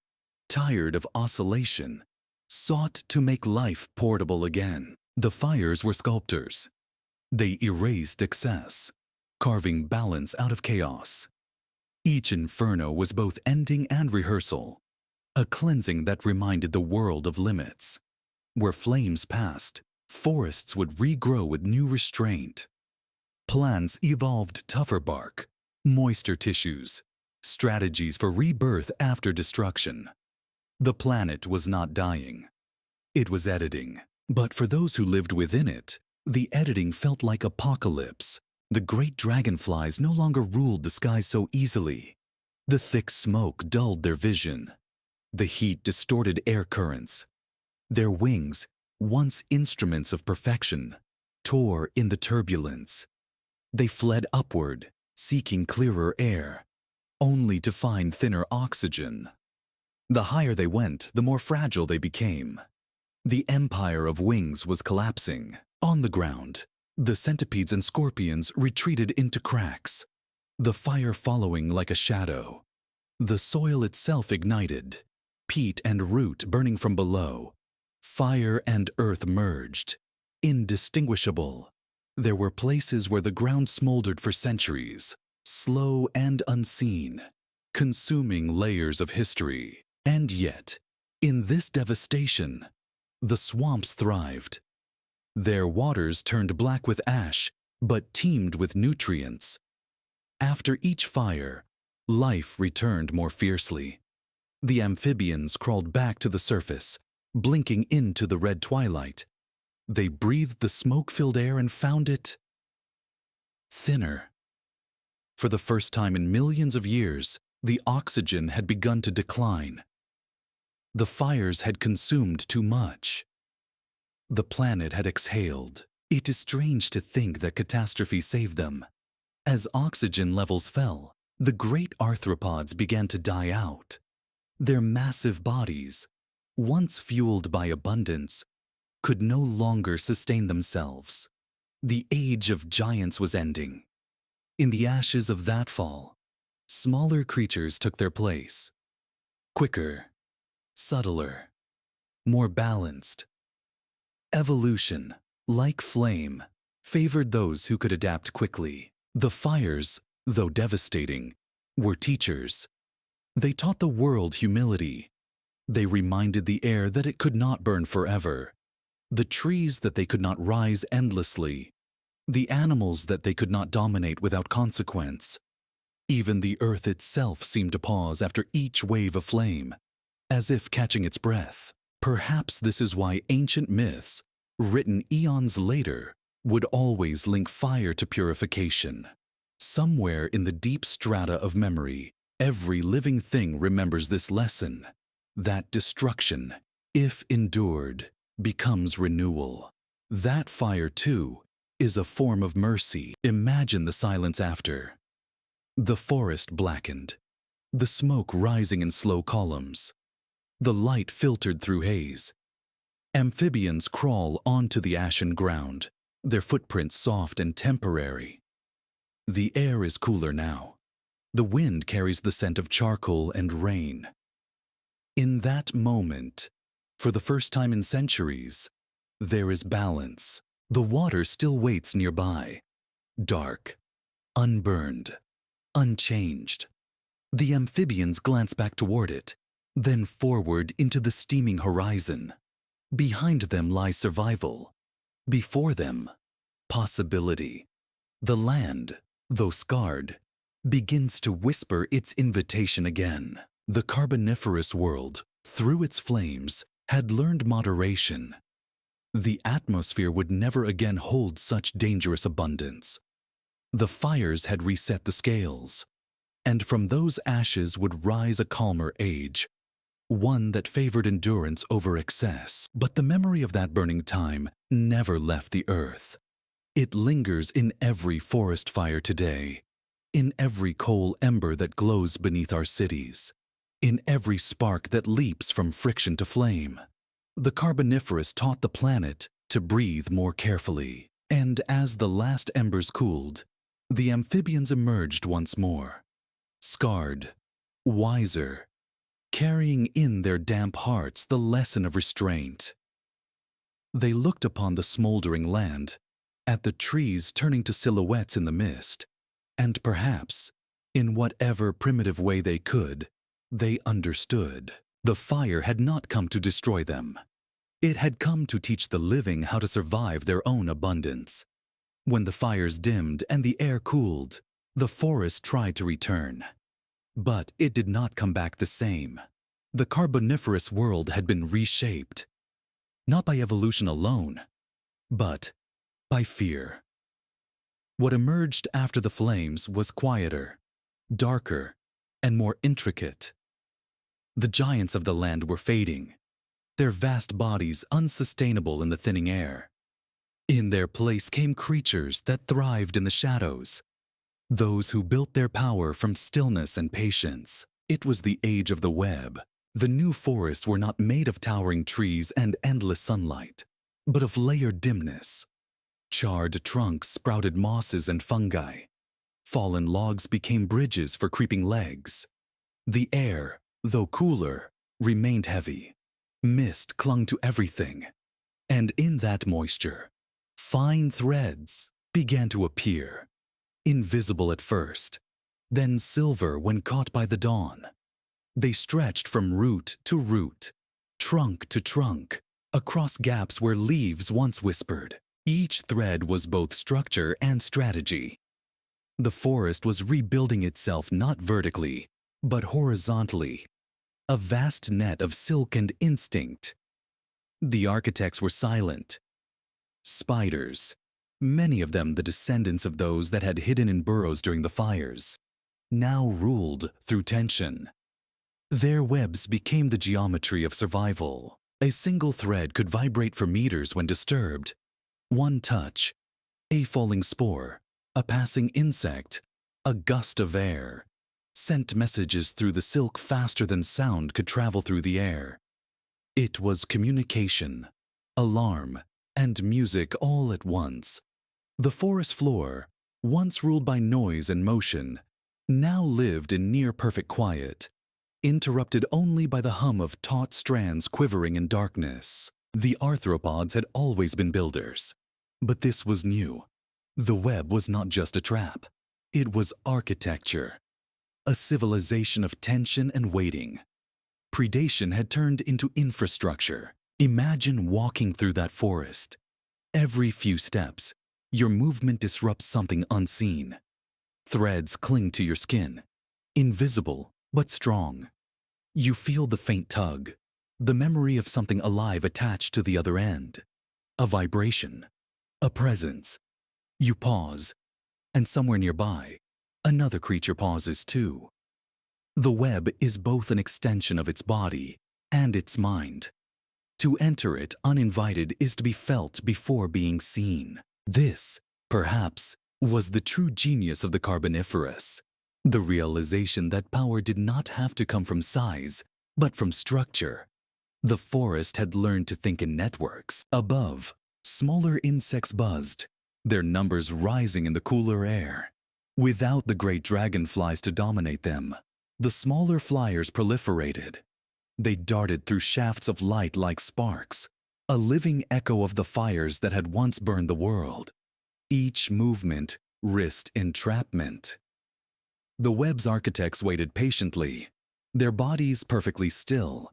tired of oscillation, sought to make life portable again. The fires were sculptors. They erased excess, carving balance out of chaos. Each inferno was both ending and rehearsal, a cleansing that reminded the world of limits. Where flames passed, forests would regrow with new restraint. Plants evolved tougher bark, moisture tissues, strategies for rebirth after destruction. The planet was not dying. It was editing. But for those who lived within it, the editing felt like apocalypse. The great dragonflies no longer ruled the sky so easily. The thick smoke dulled their vision. The heat distorted air currents. Their wings, once instruments of perfection, tore in the turbulence. They fled upward, seeking clearer air, only to find thinner oxygen. The higher they went, the more fragile they became. The empire of wings was collapsing. On the ground, the centipedes and scorpions retreated into cracks, the fire following like a shadow. The soil itself ignited, peat and root burning from below. Fire and earth merged, indistinguishable. There were places where the ground smoldered for centuries, slow and unseen, consuming layers of history. And yet, in this devastation, the swamps thrived. Their waters turned black with ash, but teemed with nutrients. After each fire, life returned more fiercely. The amphibians crawled back to the surface, blinking into the red twilight. They breathed the smoke-filled air and found it thinner. For the first time in millions of years, the oxygen had begun to decline. The fires had consumed too much. The planet had exhaled. It is strange to think that catastrophe saved them. As oxygen levels fell, the great arthropods began to die out. Their massive bodies, once fueled by abundance, could no longer sustain themselves. The age of giants was ending. In the ashes of that fall, smaller creatures took their place. Quicker, subtler, more balanced. Evolution, like flame, favored those who could adapt quickly. The fires, though devastating, were teachers. They taught the world humility. They reminded the air that it could not burn forever, the trees that they could not rise endlessly, the animals that they could not dominate without consequence. Even the earth itself seemed to pause after each wave of flame, as if catching its breath. Perhaps this is why ancient myths, written eons later, would always link fire to purification. Somewhere in the deep strata of memory, every living thing remembers this lesson, that destruction, if endured, becomes renewal. That fire, too, is a form of mercy. Imagine the silence after. The forest blackened, the smoke rising in slow columns, the light filtered through haze. Amphibians crawl onto the ashen ground, their footprints soft and temporary. The air is cooler now. The wind carries the scent of charcoal and rain. In that moment, for the first time in centuries, there is balance. The water still waits nearby, dark, unburned, unchanged. The amphibians glance back toward it, then forward into the steaming horizon. Behind them lies survival. Before them, possibility. The land, though scarred, begins to whisper its invitation again. The Carboniferous world, through its flames, had learned moderation. The atmosphere would never again hold such dangerous abundance. The fires had reset the scales, and from those ashes would rise a calmer age, one that favored endurance over excess. But the memory of that burning time never left the earth. It lingers in every forest fire today, in every coal ember that glows beneath our cities, in every spark that leaps from friction to flame. The Carboniferous taught the planet to breathe more carefully, and as the last embers cooled, the amphibians emerged once more, scarred, wiser, carrying in their damp hearts the lesson of restraint. They looked upon the smoldering land, at the trees turning to silhouettes in the mist, and perhaps, in whatever primitive way they could, they understood. The fire had not come to destroy them. It had come to teach the living how to survive their own abundance. When the fires dimmed and the air cooled, the forest tried to return. But it did not come back the same. The Carboniferous world had been reshaped, not by evolution alone, but by fear. What emerged after the flames was quieter, darker, and more intricate. The giants of the land were fading, their vast bodies unsustainable in the thinning air. In their place came creatures that thrived in the shadows, those who built their power from stillness and patience. It was the age of the web. The new forests were not made of towering trees and endless sunlight, but of layered dimness. Charred trunks sprouted mosses and fungi. Fallen logs became bridges for creeping legs. The air, though cooler, remained heavy. Mist clung to everything, and in that moisture, fine threads began to appear, invisible at first, then silver when caught by the dawn. They stretched from root to root, trunk to trunk, across gaps where leaves once whispered. Each thread was both structure and strategy. The forest was rebuilding itself not vertically, but horizontally, a vast net of silk and instinct. The architects were silent. Spiders, many of them the descendants of those that had hidden in burrows during the fires, now ruled through tension. Their webs became the geometry of survival. A single thread could vibrate for meters when disturbed. One touch, a falling spore, a passing insect, a gust of air, sent messages through the silk faster than sound could travel through the air. It was communication, alarm, and music all at once. The forest floor, once ruled by noise and motion, now lived in near-perfect quiet, interrupted only by the hum of taut strands quivering in darkness. The arthropods had always been builders, but this was new. The web was not just a trap. It was architecture, a civilization of tension and waiting. Predation had turned into infrastructure. Imagine walking through that forest. Every few steps, your movement disrupts something unseen. Threads cling to your skin, invisible but strong. You feel the faint tug, the memory of something alive attached to the other end. A vibration, a presence. You pause, and somewhere nearby, another creature pauses too. The web is both an extension of its body and its mind. To enter it uninvited is to be felt before being seen. This, perhaps, was the true genius of the Carboniferous. The realization that power did not have to come from size, but from structure. The forest had learned to think in networks. Above, smaller insects buzzed, their numbers rising in the cooler air. Without the great dragonflies to dominate them, the smaller flyers proliferated. They darted through shafts of light like sparks, a living echo of the fires that had once burned the world. Each movement risked entrapment. The web's architects waited patiently, their bodies perfectly still,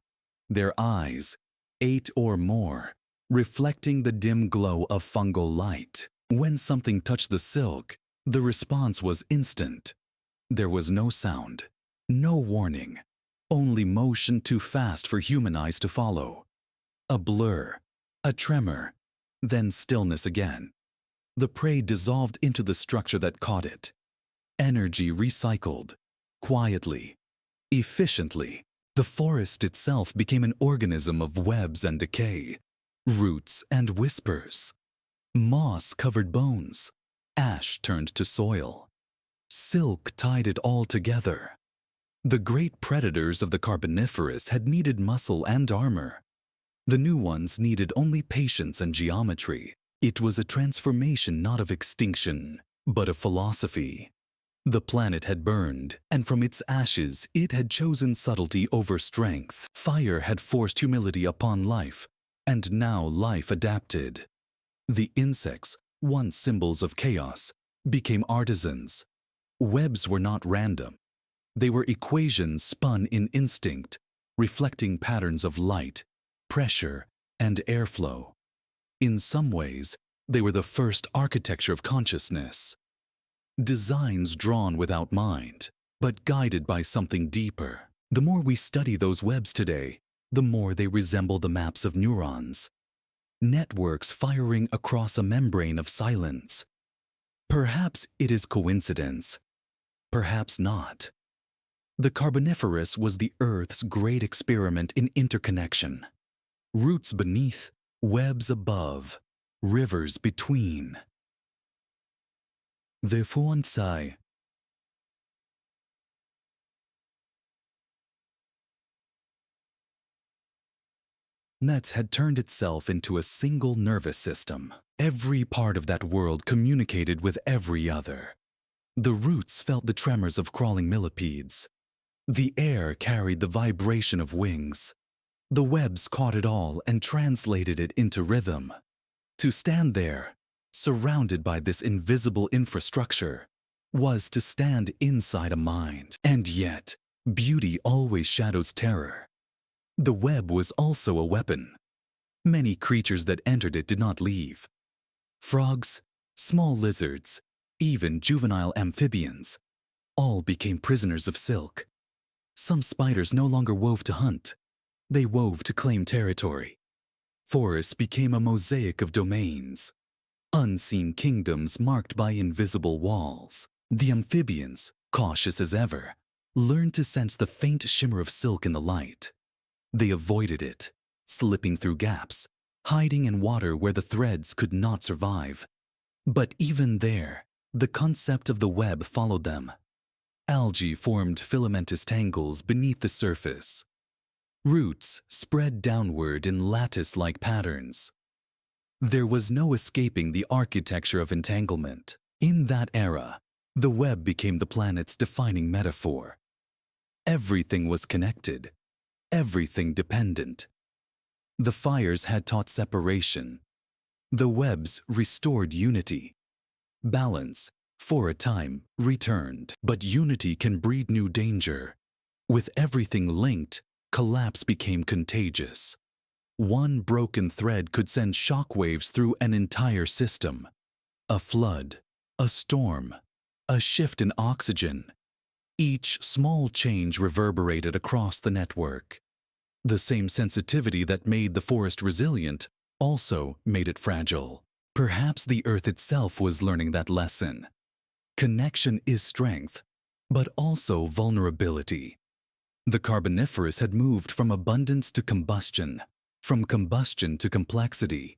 their eyes, 8 or more, reflecting the dim glow of fungal light. When something touched the silk, the response was instant. There was no sound, no warning, only motion too fast for human eyes to follow. A blur, a tremor, then stillness again. The prey dissolved into the structure that caught it. Energy recycled, quietly, efficiently. The forest itself became an organism of webs and decay, roots and whispers. Moss covered bones, ash turned to soil. Silk tied it all together. The great predators of the Carboniferous had needed muscle and armor. The new ones needed only patience and geometry. It was a transformation not of extinction, but of philosophy. The planet had burned, and from its ashes it had chosen subtlety over strength. Fire had forced humility upon life, and now life adapted. The insects, once symbols of chaos, became artisans. Webs were not random. They were equations spun in instinct, reflecting patterns of light, pressure, and airflow. In some ways, they were the first architecture of consciousness. Designs drawn without mind, but guided by something deeper. The more we study those webs today, the more they resemble the maps of neurons. Networks firing across a membrane of silence. Perhaps it is coincidence. Perhaps not. The Carboniferous was the Earth's great experiment in interconnection. Roots beneath, webs above, rivers between. The Fuansai. Nets had turned itself into a single nervous system. Every part of that world communicated with every other. The roots felt the tremors of crawling millipedes. The air carried the vibration of wings. The webs caught it all and translated it into rhythm. To stand there, surrounded by this invisible infrastructure, was to stand inside a mind. And yet, beauty always shadows terror. The web was also a weapon. Many creatures that entered it did not leave. Frogs, small lizards, even juvenile amphibians, all became prisoners of silk. Some spiders no longer wove to hunt. They wove to claim territory. Forests became a mosaic of domains. Unseen kingdoms marked by invisible walls. The amphibians, cautious as ever, learned to sense the faint shimmer of silk in the light. They avoided it, slipping through gaps, hiding in water where the threads could not survive. But even there, the concept of the web followed them. Algae formed filamentous tangles beneath the surface. Roots spread downward in lattice-like patterns. There was no escaping the architecture of entanglement. In that era, the web became the planet's defining metaphor. Everything was connected, everything dependent. The fires had taught separation. The webs restored unity. Balance, for a time, returned. But unity can breed new danger. With everything linked, collapse became contagious. One broken thread could send shockwaves through an entire system. A flood, a storm, a shift in oxygen. Each small change reverberated across the network. The same sensitivity that made the forest resilient also made it fragile. Perhaps the Earth itself was learning that lesson. Connection is strength, but also vulnerability. The Carboniferous had moved from abundance to combustion, from combustion to complexity.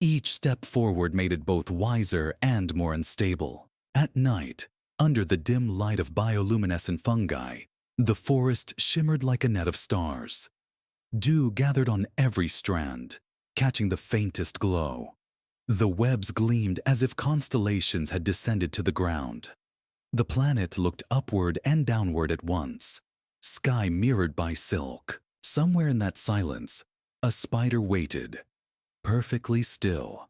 Each step forward made it both wiser and more unstable. At night, under the dim light of bioluminescent fungi, the forest shimmered like a net of stars. Dew gathered on every strand, catching the faintest glow. The webs gleamed as if constellations had descended to the ground. The planet looked upward and downward at once, sky mirrored by silk. Somewhere in that silence, a spider waited, perfectly still.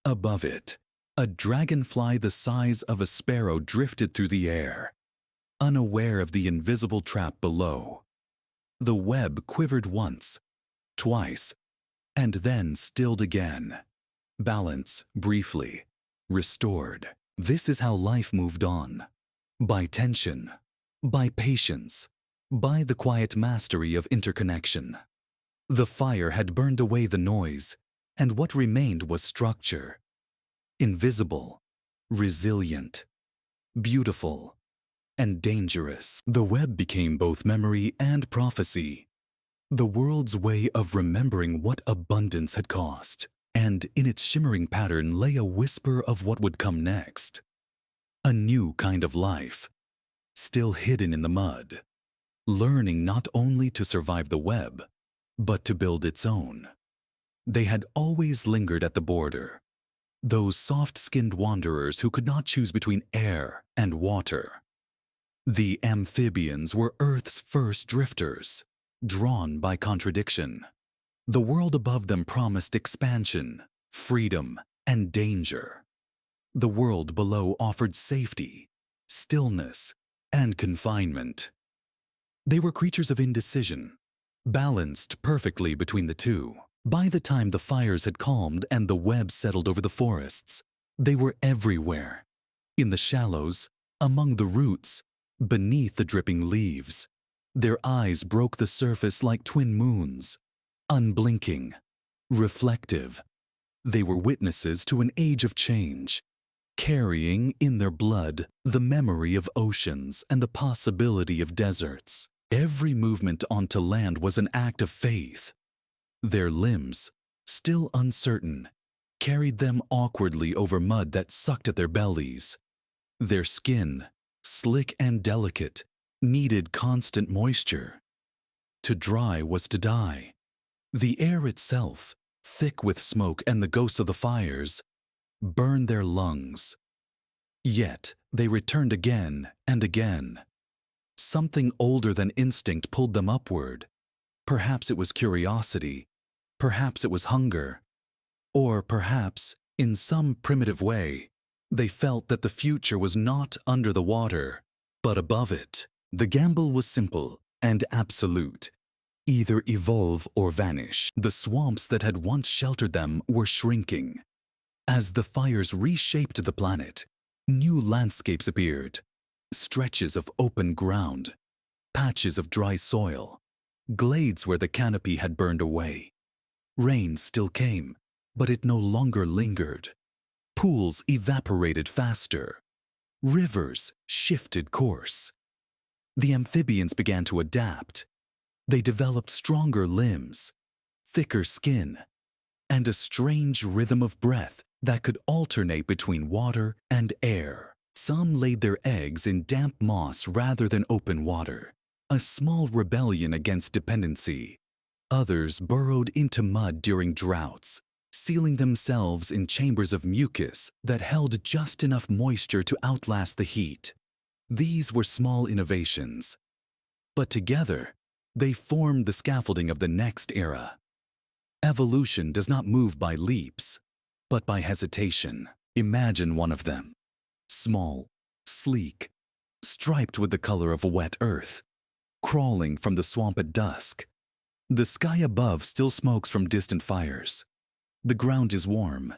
Above it, a dragonfly the size of a sparrow drifted through the air, unaware of the invisible trap below. The web quivered once, twice, and then stilled again. Balance, briefly, restored. This is how life moved on. By tension, by patience, by the quiet mastery of interconnection. The fire had burned away the noise, and what remained was structure. Invisible, resilient, beautiful, and dangerous. The web became both memory and prophecy. The world's way of remembering what abundance had cost. And in its shimmering pattern lay a whisper of what would come next. A new kind of life, still hidden in the mud, learning not only to survive the web, but to build its own. They had always lingered at the border, those soft-skinned wanderers who could not choose between air and water. The amphibians were Earth's first drifters, drawn by contradiction. The world above them promised expansion, freedom, and danger. The world below offered safety, stillness, and confinement. They were creatures of indecision, balanced perfectly between the two. By the time the fires had calmed and the web settled over the forests, they were everywhere. In the shallows, among the roots, beneath the dripping leaves. Their eyes broke the surface like twin moons. Unblinking, reflective, they were witnesses to an age of change, carrying in their blood the memory of oceans and the possibility of deserts. Every movement onto land was an act of faith. Their limbs, still uncertain, carried them awkwardly over mud that sucked at their bellies. Their skin, slick and delicate, needed constant moisture. To dry was to die. The air itself, thick with smoke and the ghosts of the fires, burned their lungs. Yet they returned again and again. Something older than instinct pulled them upward. Perhaps it was curiosity, perhaps it was hunger, or perhaps, in some primitive way, they felt that the future was not under the water, but above it. The gamble was simple and absolute. Either evolve or vanish. The swamps that had once sheltered them were shrinking. As the fires reshaped the planet, new landscapes appeared. Stretches of open ground, patches of dry soil, glades where the canopy had burned away. Rain still came, but it no longer lingered. Pools evaporated faster. Rivers shifted course. The amphibians began to adapt. They developed stronger limbs, thicker skin, and a strange rhythm of breath that could alternate between water and air. Some laid their eggs in damp moss rather than open water, a small rebellion against dependency. Others burrowed into mud during droughts, sealing themselves in chambers of mucus that held just enough moisture to outlast the heat. These were small innovations, but together, they formed the scaffolding of the next era. Evolution does not move by leaps, but by hesitation. Imagine one of them. Small, sleek, striped with the color of wet earth, crawling from the swamp at dusk. The sky above still smokes from distant fires. The ground is warm,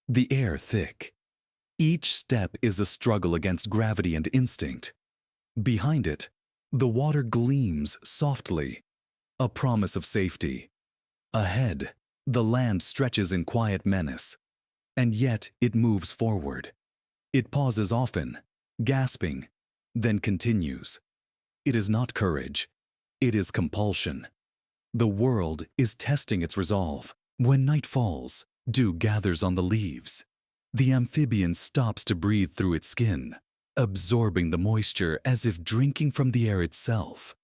the air thick. Each step is a struggle against gravity and instinct. Behind it, the water gleams softly, a promise of safety. Ahead, the land stretches in quiet menace, and yet it moves forward. It pauses often, gasping, then continues. It is not courage, it is compulsion. The world is testing its resolve. When night falls, dew gathers on the leaves. The amphibian stops to breathe through its skin, absorbing the moisture as if drinking from the air itself.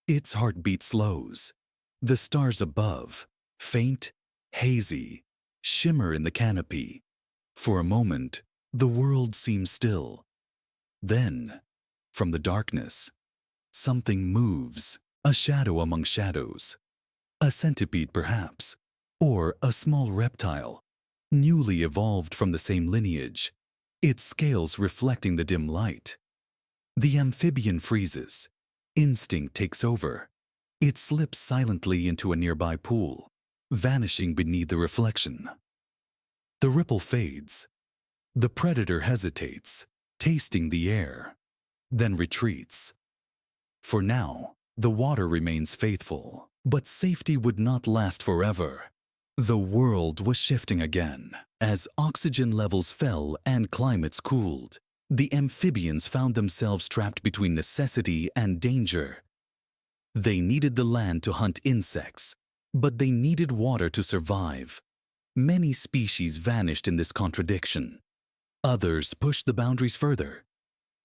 Its heartbeat slows. The stars above, faint, hazy, shimmer in the canopy. For a moment, the world seems still. Then, from the darkness, something moves, a shadow among shadows. A centipede, perhaps, or a small reptile, newly evolved from the same lineage, its scales reflecting the dim light. The amphibian freezes. Instinct takes over. It slips silently into a nearby pool, vanishing beneath the reflection. The ripple fades. The predator hesitates, tasting the air, then retreats. For now, the water remains faithful, but safety would not last forever. The world was shifting again. As oxygen levels fell and climates cooled, the amphibians found themselves trapped between necessity and danger. They needed the land to hunt insects, but they needed water to survive. Many species vanished in this contradiction. Others pushed the boundaries further.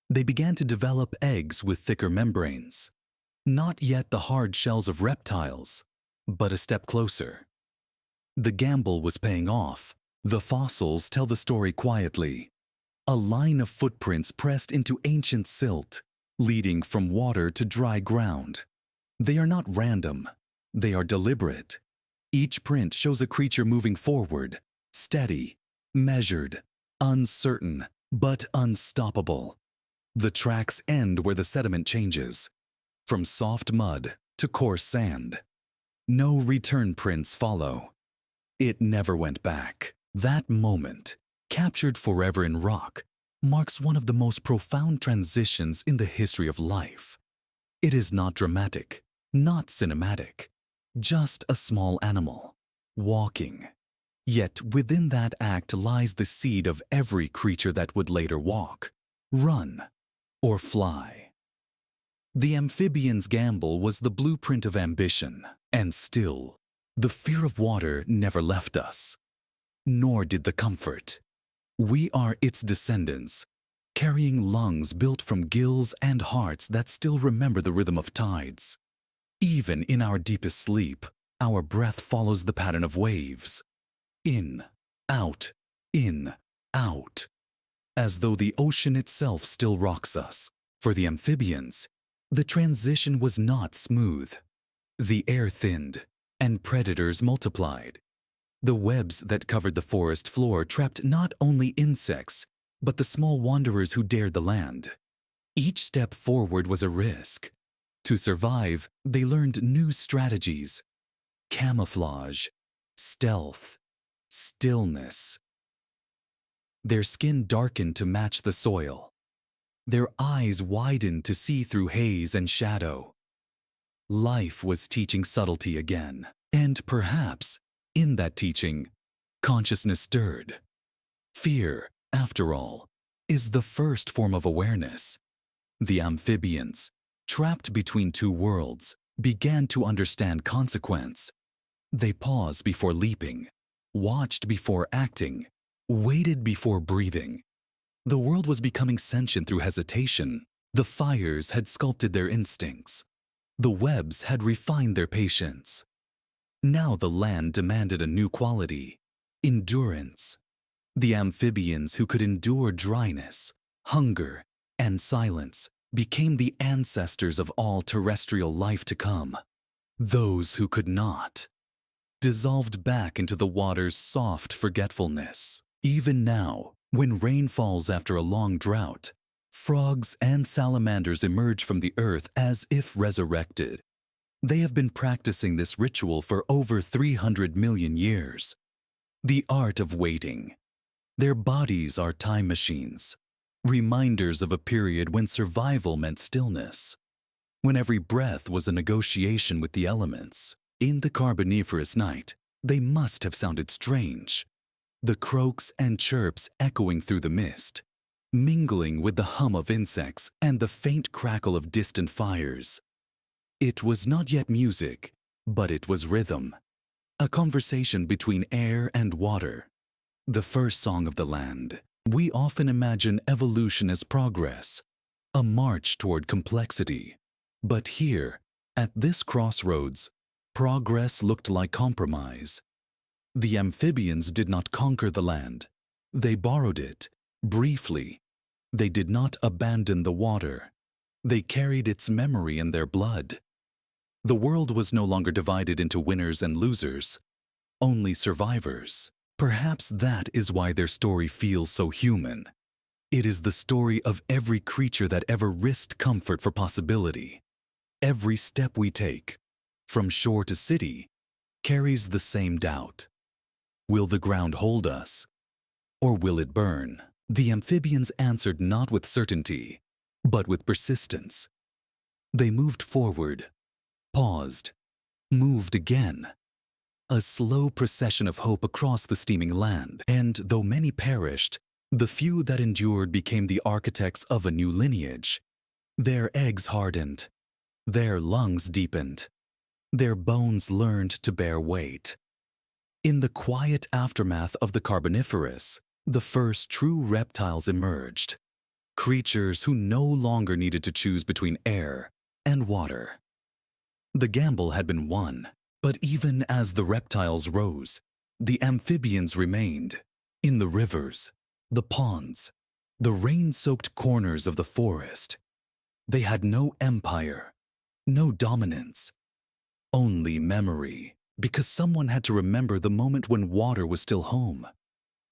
They began to develop eggs with thicker membranes. Not yet the hard shells of reptiles, but a step closer. The gamble was paying off. The fossils tell the story quietly. A line of footprints pressed into ancient silt, leading from water to dry ground. They are not random. They are deliberate. Each print shows a creature moving forward, steady, measured, uncertain, but unstoppable. The tracks end where the sediment changes, from soft mud to coarse sand. No return prints follow. It never went back. That moment, captured forever in rock, marks one of the most profound transitions in the history of life. It is not dramatic, not cinematic, just a small animal, walking. Yet within that act lies the seed of every creature that would later walk, run, or fly. The amphibian's gamble was the blueprint of ambition, and still, the fear of water never left us. Nor did the comfort. We are its descendants, carrying lungs built from gills and hearts that still remember the rhythm of tides. Even in our deepest sleep, our breath follows the pattern of waves. In, out, as though the ocean itself still rocks us. For the amphibians, the transition was not smooth. The air thinned, and predators multiplied. The webs that covered the forest floor trapped not only insects, but the small wanderers who dared the land. Each step forward was a risk. To survive, they learned new strategies: camouflage, stealth, stillness. Their skin darkened to match the soil. Their eyes widened to see through haze and shadow. Life was teaching subtlety again, and perhaps, in that teaching, consciousness stirred. Fear, after all, is the first form of awareness. The amphibians, trapped between two worlds, began to understand consequence. They paused before leaping, watched before acting, waited before breathing. The world was becoming sentient through hesitation. The fires had sculpted their instincts. The webs had refined their patience. Now the land demanded a new quality: endurance. The amphibians who could endure dryness, hunger, and silence became the ancestors of all terrestrial life to come. Those who could not dissolved back into the water's soft forgetfulness. Even now, when rain falls after a long drought, frogs and salamanders emerge from the earth as if resurrected. They have been practicing this ritual for over 300 million years. The art of waiting. Their bodies are time machines, reminders of a period when survival meant stillness, when every breath was a negotiation with the elements. In the Carboniferous night, they must have sounded strange. The croaks and chirps echoing through the mist, mingling with the hum of insects and the faint crackle of distant fires. It was not yet music, but it was rhythm, a conversation between air and water. The first song of the land. We often imagine evolution as progress, a march toward complexity. But here, at this crossroads, progress looked like compromise. The amphibians did not conquer the land. They borrowed it, briefly. They did not abandon the water. They carried its memory in their blood. The world was no longer divided into winners and losers, only survivors. Perhaps that is why their story feels so human. It is the story of every creature that ever risked comfort for possibility. Every step we take, from shore to city, carries the same doubt. Will the ground hold us, or will it burn? The amphibians answered not with certainty, but with persistence. They moved forward, paused, moved again. A slow procession of hope across the steaming land, and though many perished, the few that endured became the architects of a new lineage. Their eggs hardened, their lungs deepened, their bones learned to bear weight. In the quiet aftermath of the Carboniferous, the first true reptiles emerged, creatures who no longer needed to choose between air and water. The gamble had been won, but even as the reptiles rose, the amphibians remained. In the rivers, the ponds, the rain-soaked corners of the forest, they had no empire, no dominance, only memory, because someone had to remember the moment when water was still home.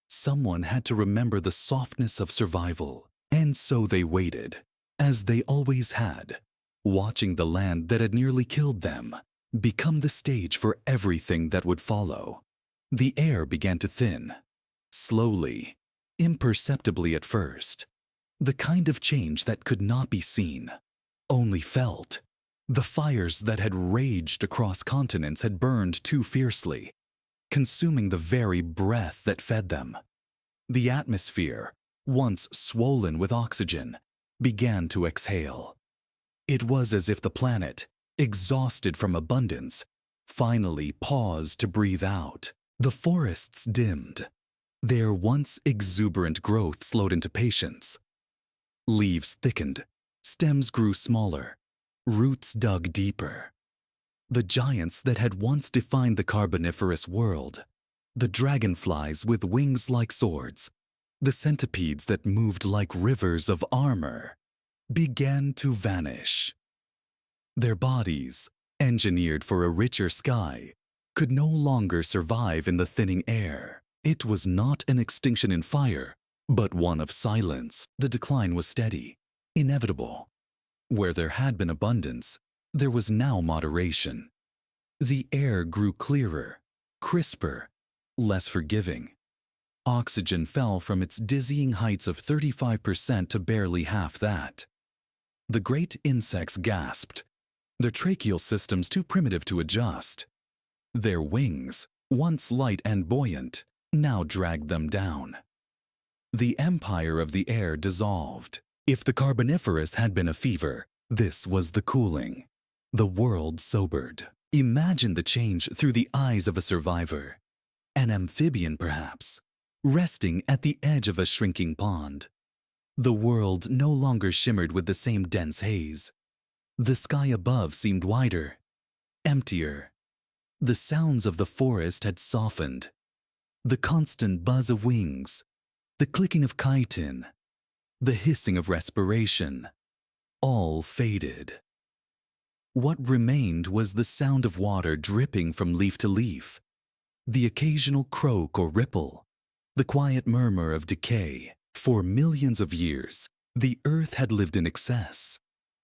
Someone had to remember the softness of survival, and so they waited, as they always had, watching the land that had nearly killed them become the stage for everything that would follow. The air began to thin, slowly, imperceptibly at first, the kind of change that could not be seen, only felt. The fires that had raged across continents had burned too fiercely, consuming the very breath that fed them. The atmosphere, once swollen with oxygen, began to exhale. It was as if the planet, exhausted from abundance, finally paused to breathe out. The forests dimmed. Their once exuberant growth slowed into patience. Leaves thickened, stems grew smaller, roots dug deeper. The giants that had once defined the Carboniferous world, the dragonflies with wings like swords, the centipedes that moved like rivers of armor, began to vanish. Their bodies, engineered for a richer sky, could no longer survive in the thinning air. It was not an extinction in fire, but one of silence. The decline was steady, inevitable. Where there had been abundance, there was now moderation. The air grew clearer, crisper, less forgiving. Oxygen fell from its dizzying heights of 35% to barely half that. The great insects gasped, their tracheal systems too primitive to adjust. Their wings, once light and buoyant, now dragged them down. The empire of the air dissolved. If the Carboniferous had been a fever, this was the cooling. The world sobered. Imagine the change through the eyes of a survivor. An amphibian, perhaps, resting at the edge of a shrinking pond. The world no longer shimmered with the same dense haze. The sky above seemed wider, emptier. The sounds of the forest had softened. The constant buzz of wings, the clicking of chitin, the hissing of respiration, all faded. What remained was the sound of water dripping from leaf to leaf, the occasional croak or ripple, the quiet murmur of decay. For millions of years, the Earth had lived in excess,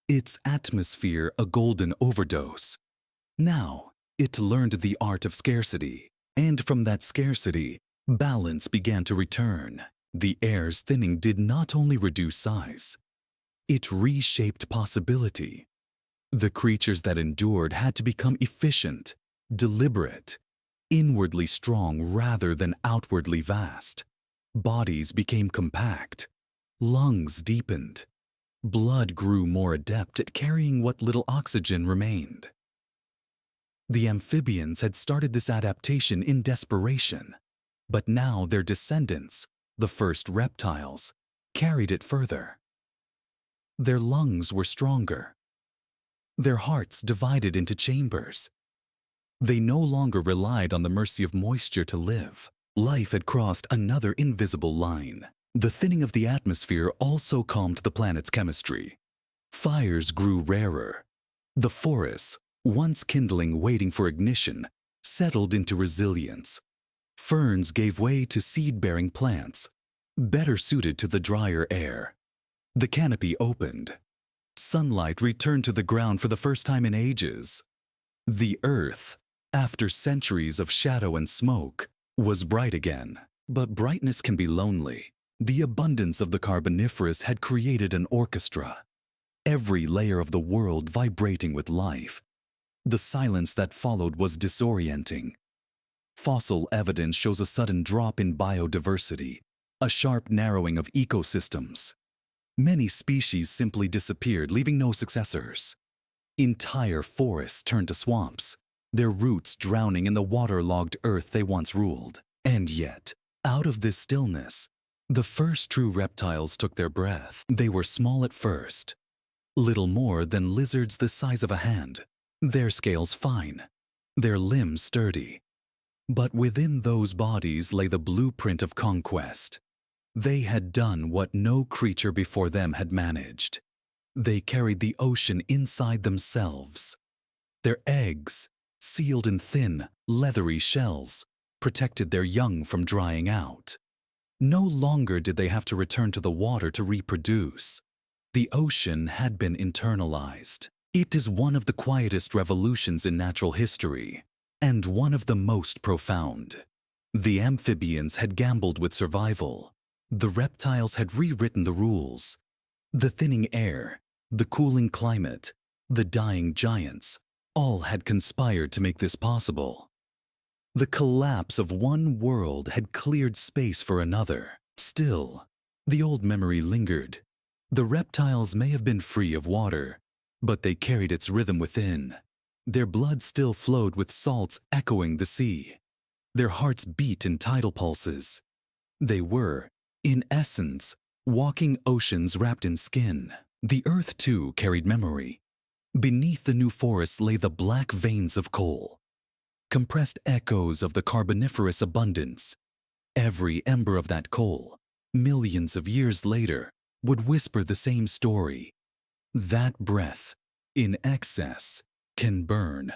its atmosphere a golden overdose. Now, it learned the art of scarcity, and from that scarcity, balance began to return. The air's thinning did not only reduce size, it reshaped possibility. The creatures that endured had to become efficient, deliberate, inwardly strong rather than outwardly vast. Bodies became compact, lungs deepened, blood grew more adept at carrying what little oxygen remained. The amphibians had started this adaptation in desperation, but now their descendants, the first reptiles, carried it further. Their lungs were stronger, their hearts divided into chambers. They no longer relied on the mercy of moisture to live. Life had crossed another invisible line. The thinning of the atmosphere also calmed the planet's chemistry. Fires grew rarer. The forests, once kindling waiting for ignition, settled into resilience. Ferns gave way to seed-bearing plants, better suited to the drier air. The canopy opened. Sunlight returned to the ground for the first time in ages. The Earth, after centuries of shadow and smoke, was bright again. But brightness can be lonely. The abundance of the Carboniferous had created an orchestra, every layer of the world vibrating with life. The silence that followed was disorienting. Fossil evidence shows a sudden drop in biodiversity, a sharp narrowing of ecosystems. Many species simply disappeared, leaving no successors. Entire forests turned to swamps, their roots drowning in the waterlogged earth they once ruled. And yet, out of this stillness, the first true reptiles took their breath. They were small at first, little more than lizards the size of a hand, their scales fine, their limbs sturdy. But within those bodies lay the blueprint of conquest. They had done what no creature before them had managed. They carried the ocean inside themselves. Their eggs, sealed in thin, leathery shells, protected their young from drying out. No longer did they have to return to the water to reproduce. The ocean had been internalized. It is one of the quietest revolutions in natural history, and one of the most profound. The amphibians had gambled with survival. The reptiles had rewritten the rules. The thinning air, the cooling climate, the dying giants, all had conspired to make this possible. The collapse of one world had cleared space for another. Still, the old memory lingered. The reptiles may have been free of water, but they carried its rhythm within. Their blood still flowed with salts echoing the sea. Their hearts beat in tidal pulses. They were, in essence, walking oceans wrapped in skin. The earth, too, carried memory. Beneath the new forests lay the black veins of coal, compressed echoes of the Carboniferous abundance. Every ember of that coal, millions of years later, would whisper the same story. That breath, in excess, can burn.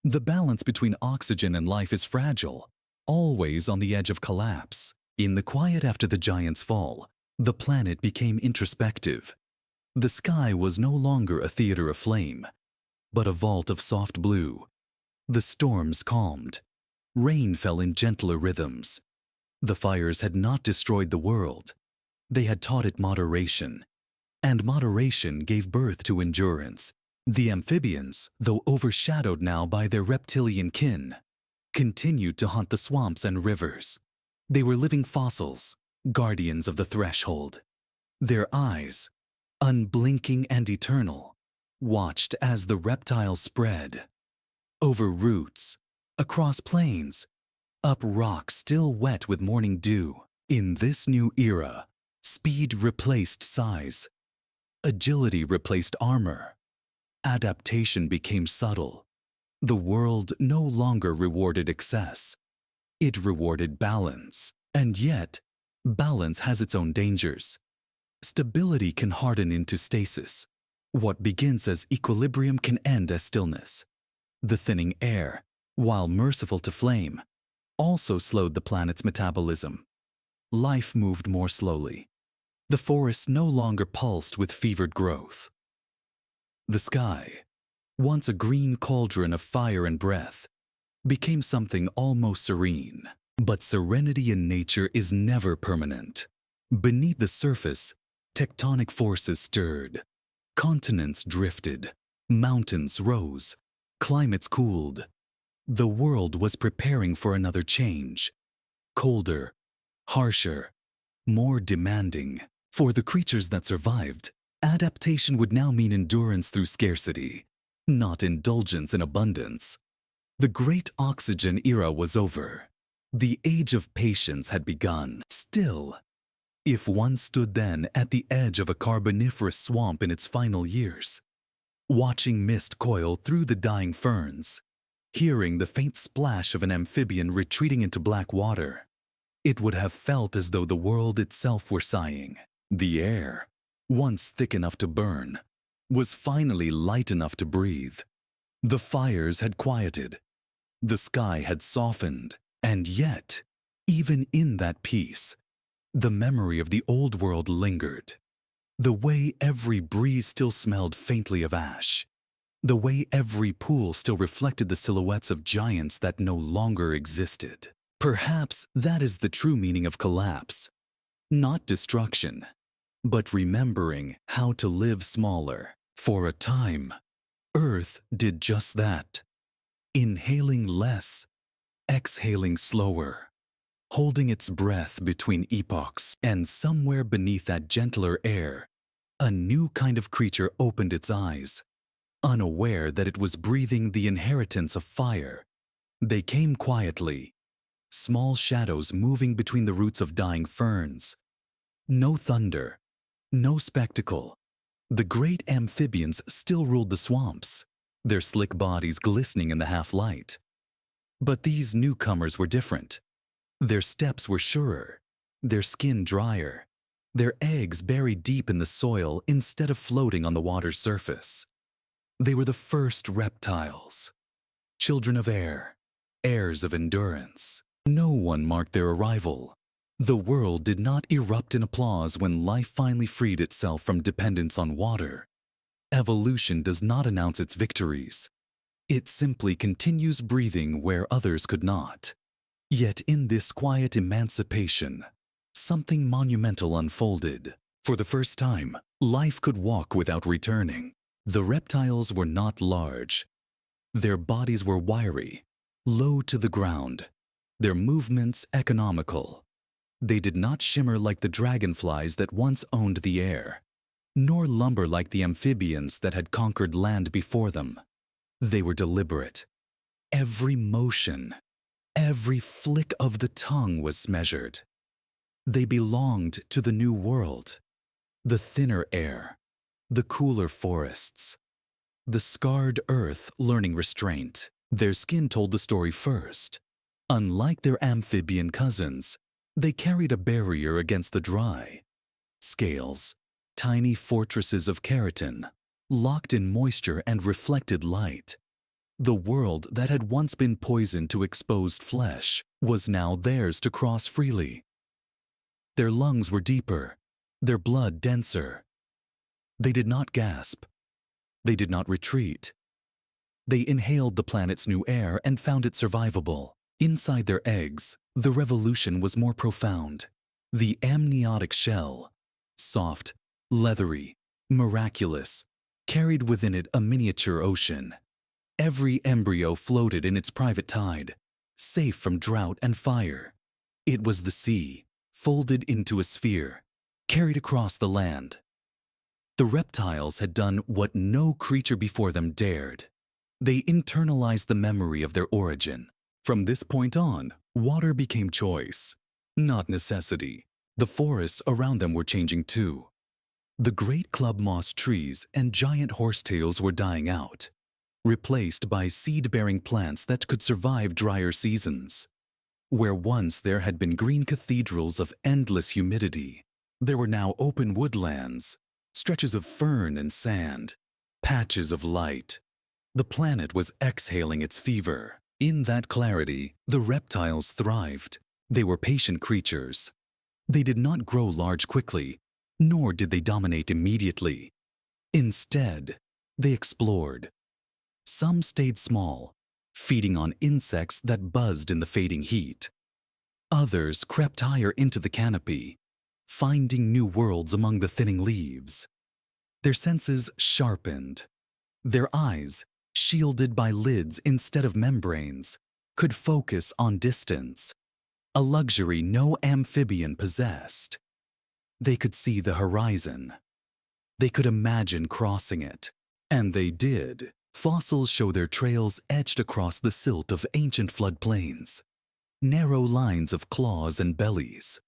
The balance between oxygen and life is fragile, always on the edge of collapse. In the quiet after the giant's fall, the planet became introspective. The sky was no longer a theater of flame, but a vault of soft blue. The storms calmed. Rain fell in gentler rhythms. The fires had not destroyed the world. They had taught it moderation, and moderation gave birth to endurance. The amphibians, though overshadowed now by their reptilian kin, continued to haunt the swamps and rivers. They were living fossils, guardians of the threshold. Their eyes, unblinking and eternal, watched as the reptiles spread. Over roots, across plains, up rocks still wet with morning dew. In this new era, speed replaced size. Agility replaced armor. Adaptation became subtle. The world no longer rewarded excess. It rewarded balance. And yet, balance has its own dangers. Stability can harden into stasis. What begins as equilibrium can end as stillness. The thinning air, while merciful to flame, also slowed the planet's metabolism. Life moved more slowly. The forests no longer pulsed with fevered growth. The sky, once a green cauldron of fire and breath, became something almost serene. But serenity in nature is never permanent. Beneath the surface, tectonic forces stirred. Continents drifted. Mountains rose. Climates cooled. The world was preparing for another change. Colder, harsher, more demanding. For the creatures that survived, adaptation would now mean endurance through scarcity, not indulgence in abundance. The great oxygen era was over. The age of patience had begun. Still, if one stood then at the edge of a carboniferous swamp in its final years, watching mist coil through the dying ferns, hearing the faint splash of an amphibian retreating into black water, it would have felt as though the world itself were sighing. The air, once thick enough to burn, was finally light enough to breathe. The fires had quieted. The sky had softened. And yet, even in that peace, the memory of the old world lingered. The way every breeze still smelled faintly of ash. The way every pool still reflected the silhouettes of giants that no longer existed. Perhaps that is the true meaning of collapse. Not destruction, but remembering how to live smaller. For a time, Earth did just that. Inhaling less, exhaling slower, holding its breath between epochs. And somewhere beneath that gentler air, a new kind of creature opened its eyes, unaware that it was breathing the inheritance of fire. They came quietly, small shadows moving between the roots of dying ferns. No thunder, no spectacle. The great amphibians still ruled the swamps, their slick bodies glistening in the half-light. But these newcomers were different. Their steps were surer, their skin drier, their eggs buried deep in the soil instead of floating on the water's surface. They were the first reptiles, children of air, heirs of endurance. No one marked their arrival. The world did not erupt in applause when life finally freed itself from dependence on water. Evolution does not announce its victories. It simply continues breathing where others could not. Yet in this quiet emancipation, something monumental unfolded. For the first time, life could walk without returning. The reptiles were not large. Their bodies were wiry, low to the ground, their movements economical. They did not shimmer like the dragonflies that once owned the air, nor lumber like the amphibians that had conquered land before them. They were deliberate. Every motion, every flick of the tongue was measured. They belonged to the new world, the thinner air, the cooler forests, the scarred earth learning restraint. Their skin told the story first. Unlike their amphibian cousins, they carried a barrier against the dry. Scales, tiny fortresses of keratin, locked in moisture and reflected light. The world that had once been poisoned to exposed flesh was now theirs to cross freely. Their lungs were deeper, their blood denser. They did not gasp. They did not retreat. They inhaled the planet's new air and found it survivable. Inside their eggs, the revolution was more profound. The amniotic shell, soft, leathery, miraculous, carried within it a miniature ocean. Every embryo floated in its private tide, safe from drought and fire. It was the sea, folded into a sphere, carried across the land. The reptiles had done what no creature before them dared. They internalized the memory of their origin. From this point on, water became choice, not necessity. The forests around them were changing too. The great club moss trees and giant horsetails were dying out, replaced by seed-bearing plants that could survive drier seasons. Where once there had been green cathedrals of endless humidity, there were now open woodlands, stretches of fern and sand, patches of light. The planet was exhaling its fever. In that clarity, the reptiles thrived. They were patient creatures. They did not grow large quickly, nor did they dominate immediately. Instead, they explored. Some stayed small, feeding on insects that buzzed in the fading heat. Others crept higher into the canopy, finding new worlds among the thinning leaves. Their senses sharpened. Their eyes, shielded by lids instead of membranes, could focus on distance, a luxury no amphibian possessed. They could see the horizon. They could imagine crossing it. And they did. Fossils show their trails etched across the silt of ancient floodplains. Narrow lines of claws and bellies,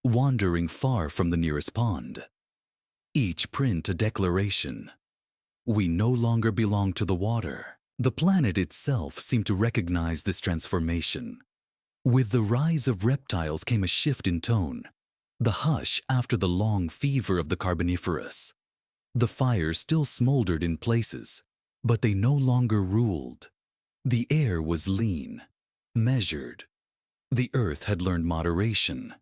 wandering far from the nearest pond. Each print a declaration. We no longer belong to the water. The planet itself seemed to recognize this transformation. With the rise of reptiles came a shift in tone, the hush after the long fever of the Carboniferous. The fires still smoldered in places, but they no longer ruled. The air was lean, measured. The earth had learned moderation,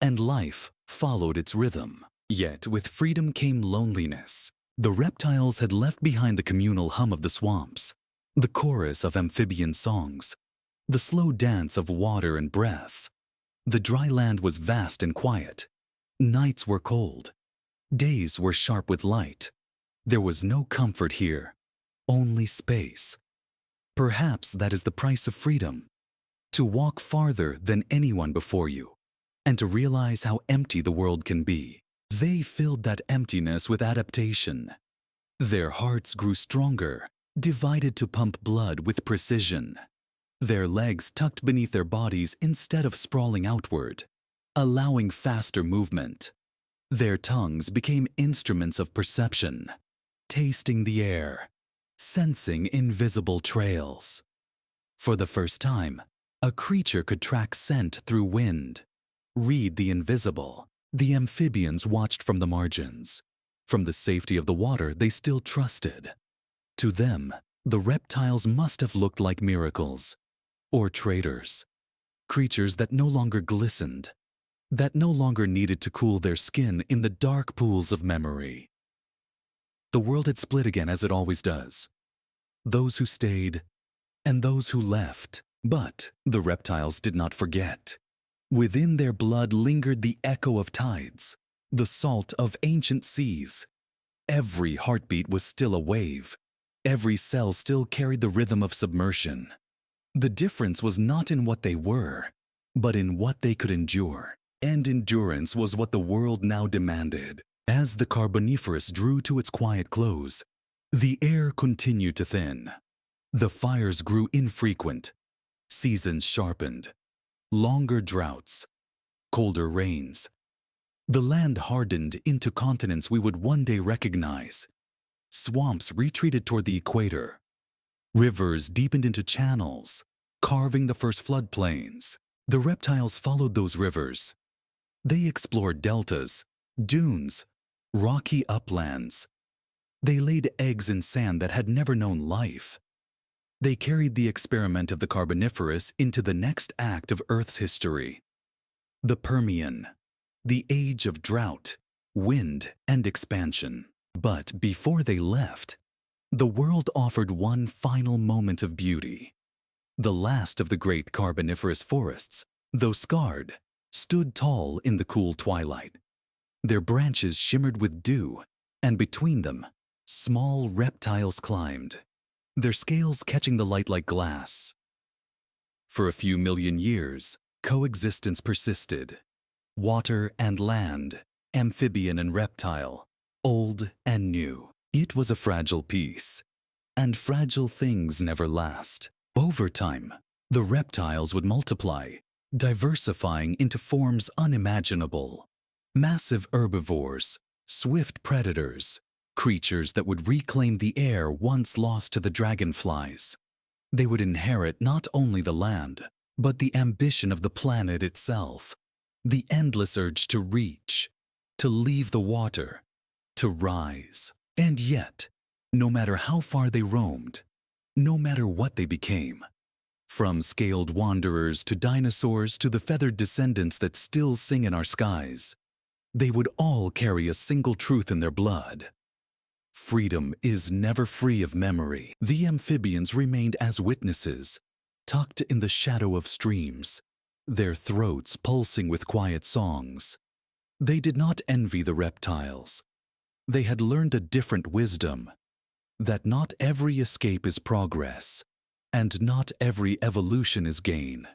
and life followed its rhythm. Yet with freedom came loneliness. The reptiles had left behind the communal hum of the swamps, the chorus of amphibian songs, the slow dance of water and breath. The dry land was vast and quiet. Nights were cold. Days were sharp with light. There was no comfort here, only space. Perhaps that is the price of freedom. To walk farther than anyone before you, and to realize how empty the world can be. They filled that emptiness with adaptation. Their hearts grew stronger, divided to pump blood with precision. Their legs tucked beneath their bodies instead of sprawling outward, allowing faster movement. Their tongues became instruments of perception, tasting the air, sensing invisible trails. For the first time, a creature could track scent through wind, read the invisible. The amphibians watched from the margins. From the safety of the water, they still trusted. To them, the reptiles must have looked like miracles, or traitors, creatures that no longer glistened, that no longer needed to cool their skin in the dark pools of memory. The world had split again as it always does. Those who stayed, and those who left. But the reptiles did not forget. Within their blood lingered the echo of tides, the salt of ancient seas. Every heartbeat was still a wave. Every cell still carried the rhythm of submersion. The difference was not in what they were, but in what they could endure. And endurance was what the world now demanded. As the Carboniferous drew to its quiet close, the air continued to thin. The fires grew infrequent. Seasons sharpened. Longer droughts, colder rains. The land hardened into continents we would one day recognize. Swamps retreated toward the equator. Rivers deepened into channels, carving the first floodplains. The reptiles followed those rivers. They explored deltas, dunes, rocky uplands. They laid eggs in sand that had never known life. They carried the experiment of the Carboniferous into the next act of Earth's history. The Permian, the age of drought, wind, and expansion. But before they left, the world offered one final moment of beauty. The last of the great Carboniferous forests, though scarred, stood tall in the cool twilight. Their branches shimmered with dew, and between them, small reptiles climbed, their scales catching the light like glass. For a few million years, coexistence persisted. Water and land, amphibian and reptile, old and new. It was a fragile peace, and fragile things never last. Over time, the reptiles would multiply, diversifying into forms unimaginable. Massive herbivores, swift predators, creatures that would reclaim the air once lost to the dragonflies. They would inherit not only the land, but the ambition of the planet itself, the endless urge to reach, to leave the water, to rise. And yet, no matter how far they roamed, no matter what they became, from scaled wanderers to dinosaurs to the feathered descendants that still sing in our skies, they would all carry a single truth in their blood. Freedom is never free of memory. The amphibians remained as witnesses, tucked in the shadow of streams, their throats pulsing with quiet songs. They did not envy the reptiles. They had learned a different wisdom, that not every escape is progress, and not every evolution is gain.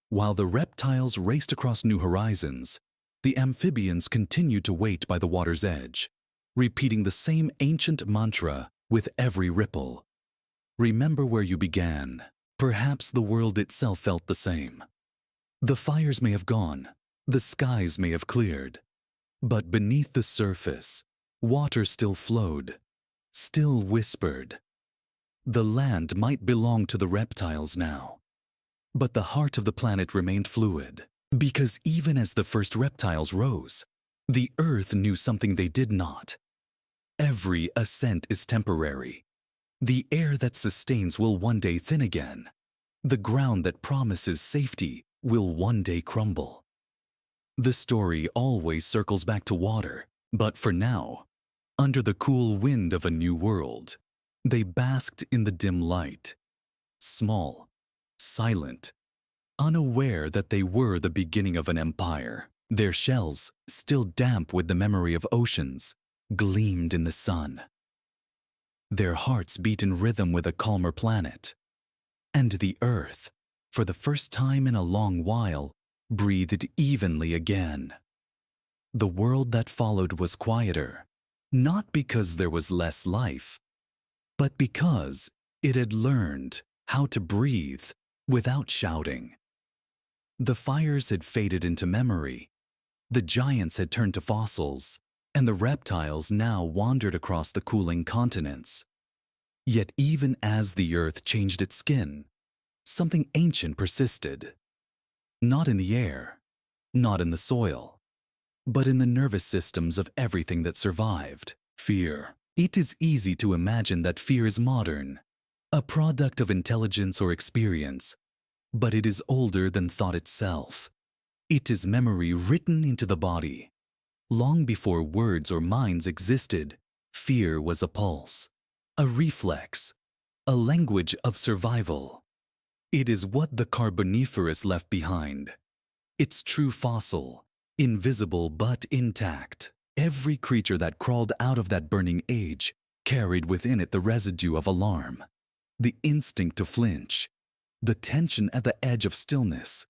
While the reptiles raced across new horizons, the amphibians continued to wait by the water's edge, repeating the same ancient mantra with every ripple. Remember where you began. Perhaps the world itself felt the same. The fires may have gone, the skies may have cleared, but beneath the surface, water still flowed, still whispered. The land might belong to the reptiles now, but the heart of the planet remained fluid, because even as the first reptiles rose, the earth knew something they did not. Every ascent is temporary. The air that sustains will one day thin again. The ground that promises safety will one day crumble. The story always circles back to water, but for now, under the cool wind of a new world, they basked in the dim light, small, silent, unaware that they were the beginning of an empire. Their shells, still damp with the memory of oceans, gleamed in the sun. Their hearts beat in rhythm with a calmer planet. And the earth, for the first time in a long while, breathed evenly again. The world that followed was quieter, not because there was less life, but because it had learned how to breathe without shouting. The fires had faded into memory, the giants had turned to fossils, and the reptiles now wandered across the cooling continents. Yet even as the earth changed its skin, something ancient persisted. Not in the air, not in the soil, but in the nervous systems of everything that survived. Fear. It is easy to imagine that fear is modern, a product of intelligence or experience, but it is older than thought itself. It is memory written into the body. Long before words or minds existed, fear was a pulse, a reflex, a language of survival. It is what the Carboniferous left behind. Its true fossil, invisible but intact. Every creature that crawled out of that burning age carried within it the residue of alarm, the instinct to flinch, the tension at the edge of stillness,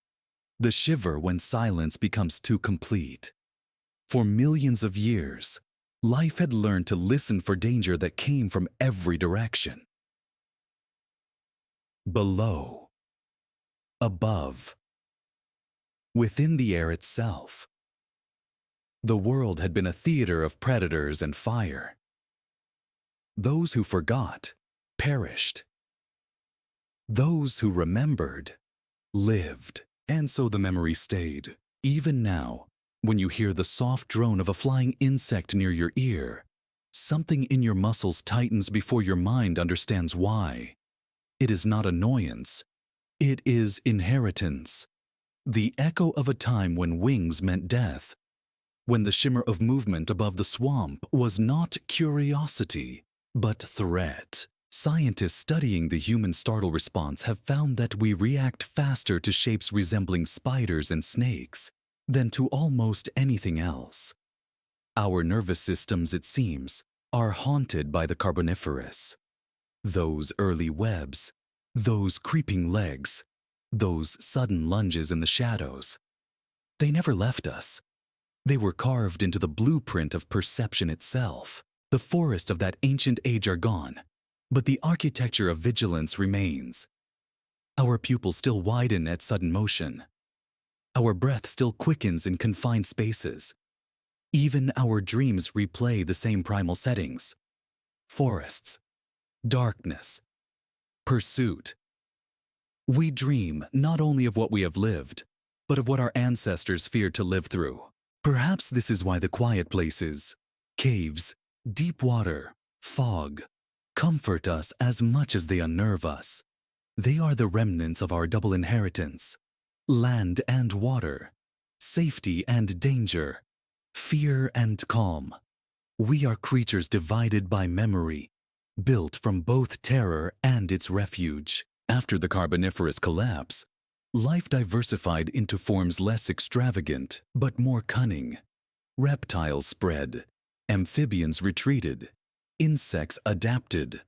the shiver when silence becomes too complete. For millions of years, life had learned to listen for danger that came from every direction. Below, above, within the air itself, the world had been a theater of predators and fire. Those who forgot perished. Those who remembered lived. And so the memory stayed. Even now, when you hear the soft drone of a flying insect near your ear, something in your muscles tightens before your mind understands why. It is not annoyance. It is inheritance. The echo of a time when wings meant death, when the shimmer of movement above the swamp was not curiosity, but threat. Scientists studying the human startle response have found that we react faster to shapes resembling spiders and snakes than to almost anything else. Our nervous systems, it seems, are haunted by the Carboniferous. Those early webs, those creeping legs, those sudden lunges in the shadows. They never left us. They were carved into the blueprint of perception itself. The forests of that ancient age are gone, but the architecture of vigilance remains. Our pupils still widen at sudden motion. Our breath still quickens in confined spaces. Even our dreams replay the same primal settings. Forests, darkness, pursuit. We dream not only of what we have lived, but of what our ancestors feared to live through. Perhaps this is why the quiet places, caves, deep water, fog, comfort us as much as they unnerve us. They are the remnants of our double inheritance: land and water, safety and danger, fear and calm. We are creatures divided by memory, built from both terror and its refuge. After the Carboniferous collapse, life diversified into forms less extravagant but more cunning. Reptiles spread, amphibians retreated, insects adapted.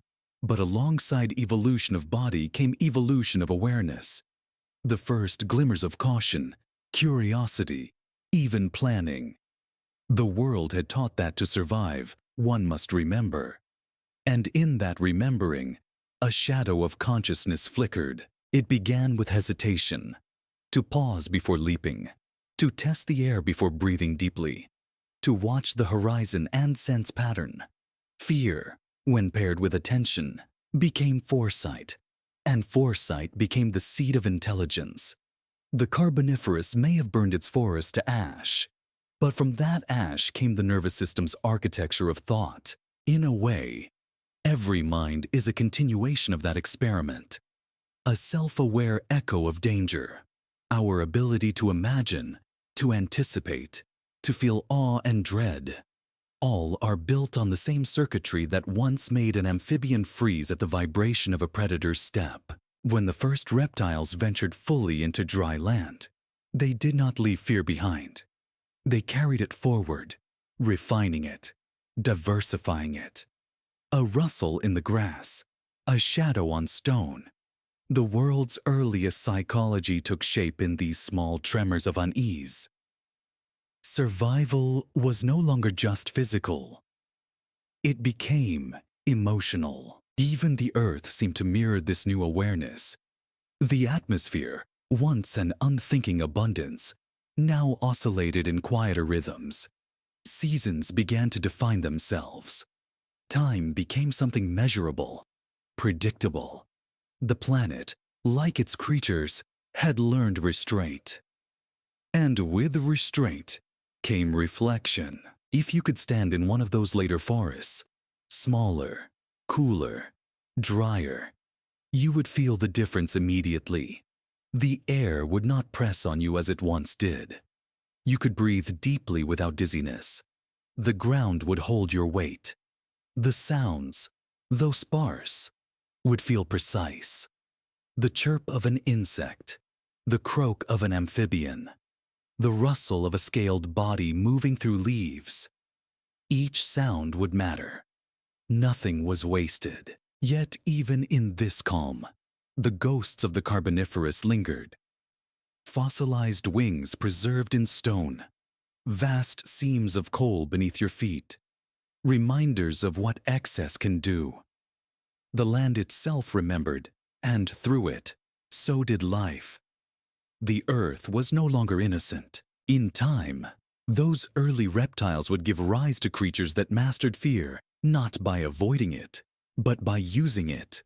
But alongside evolution of body came evolution of awareness. The first glimmers of caution, curiosity, even planning. The world had taught that to survive, one must remember. And in that remembering, a shadow of consciousness flickered. It began with hesitation, to pause before leaping, to test the air before breathing deeply, to watch the horizon and sense pattern. Fear, when paired with attention, became foresight, and foresight became the seed of intelligence. The Carboniferous may have burned its forest to ash, but from that ash came the nervous system's architecture of thought. In a way, every mind is a continuation of that experiment, a self-aware echo of danger. Our ability to imagine, to anticipate, to feel awe and dread, all are built on the same circuitry that once made an amphibian freeze at the vibration of a predator's step. When the first reptiles ventured fully into dry land, they did not leave fear behind. They carried it forward, refining it, diversifying it. A rustle in the grass, a shadow on stone. The world's earliest psychology took shape in these small tremors of unease. Survival was no longer just physical. It became emotional. Even the earth seemed to mirror this new awareness. The atmosphere, once an unthinking abundance, now oscillated in quieter rhythms. Seasons began to define themselves. Time became something measurable, predictable. The planet, like its creatures, had learned restraint. And with restraint came reflection. If you could stand in one of those later forests, smaller, cooler, drier, you would feel the difference immediately. The air would not press on you as it once did. You could breathe deeply without dizziness. The ground would hold your weight. The sounds, though sparse, would feel precise. The chirp of an insect, the croak of an amphibian, the rustle of a scaled body moving through leaves. Each sound would matter. Nothing was wasted. Yet even in this calm, the ghosts of the Carboniferous lingered. Fossilized wings preserved in stone, vast seams of coal beneath your feet, reminders of what excess can do. The land itself remembered, and through it, so did life. The earth was no longer innocent. In time, those early reptiles would give rise to creatures that mastered fear, not by avoiding it, but by using it.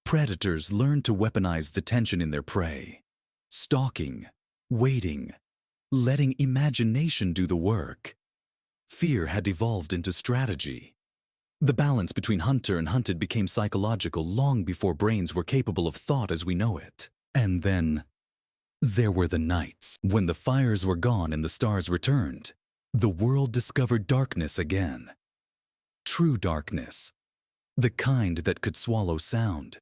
Predators learned to weaponize the tension in their prey, stalking, waiting, letting imagination do the work. Fear had evolved into strategy. The balance between hunter and hunted became psychological long before brains were capable of thought as we know it. And then, there were the nights. When the fires were gone and the stars returned, the world discovered darkness again. True darkness, the kind that could swallow sound.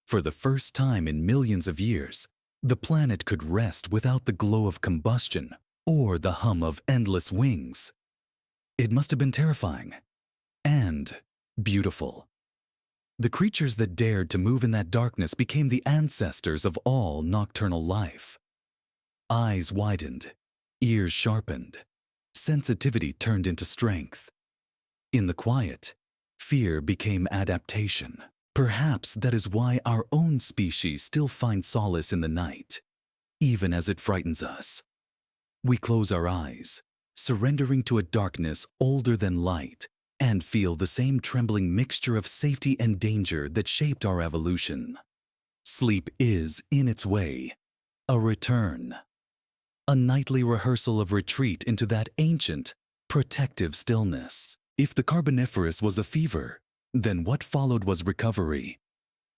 For the first time in millions of years, the planet could rest without the glow of combustion or the hum of endless wings. It must have been terrifying and beautiful. The creatures that dared to move in that darkness became the ancestors of all nocturnal life. Eyes widened, ears sharpened, sensitivity turned into strength. In the quiet, fear became adaptation. Perhaps that is why our own species still finds solace in the night, even as it frightens us. We close our eyes, surrendering to a darkness older than light, and feel the same trembling mixture of safety and danger that shaped our evolution. Sleep is, in its way, a return. A nightly rehearsal of retreat into that ancient, protective stillness. If the Carboniferous was a fever, then what followed was recovery.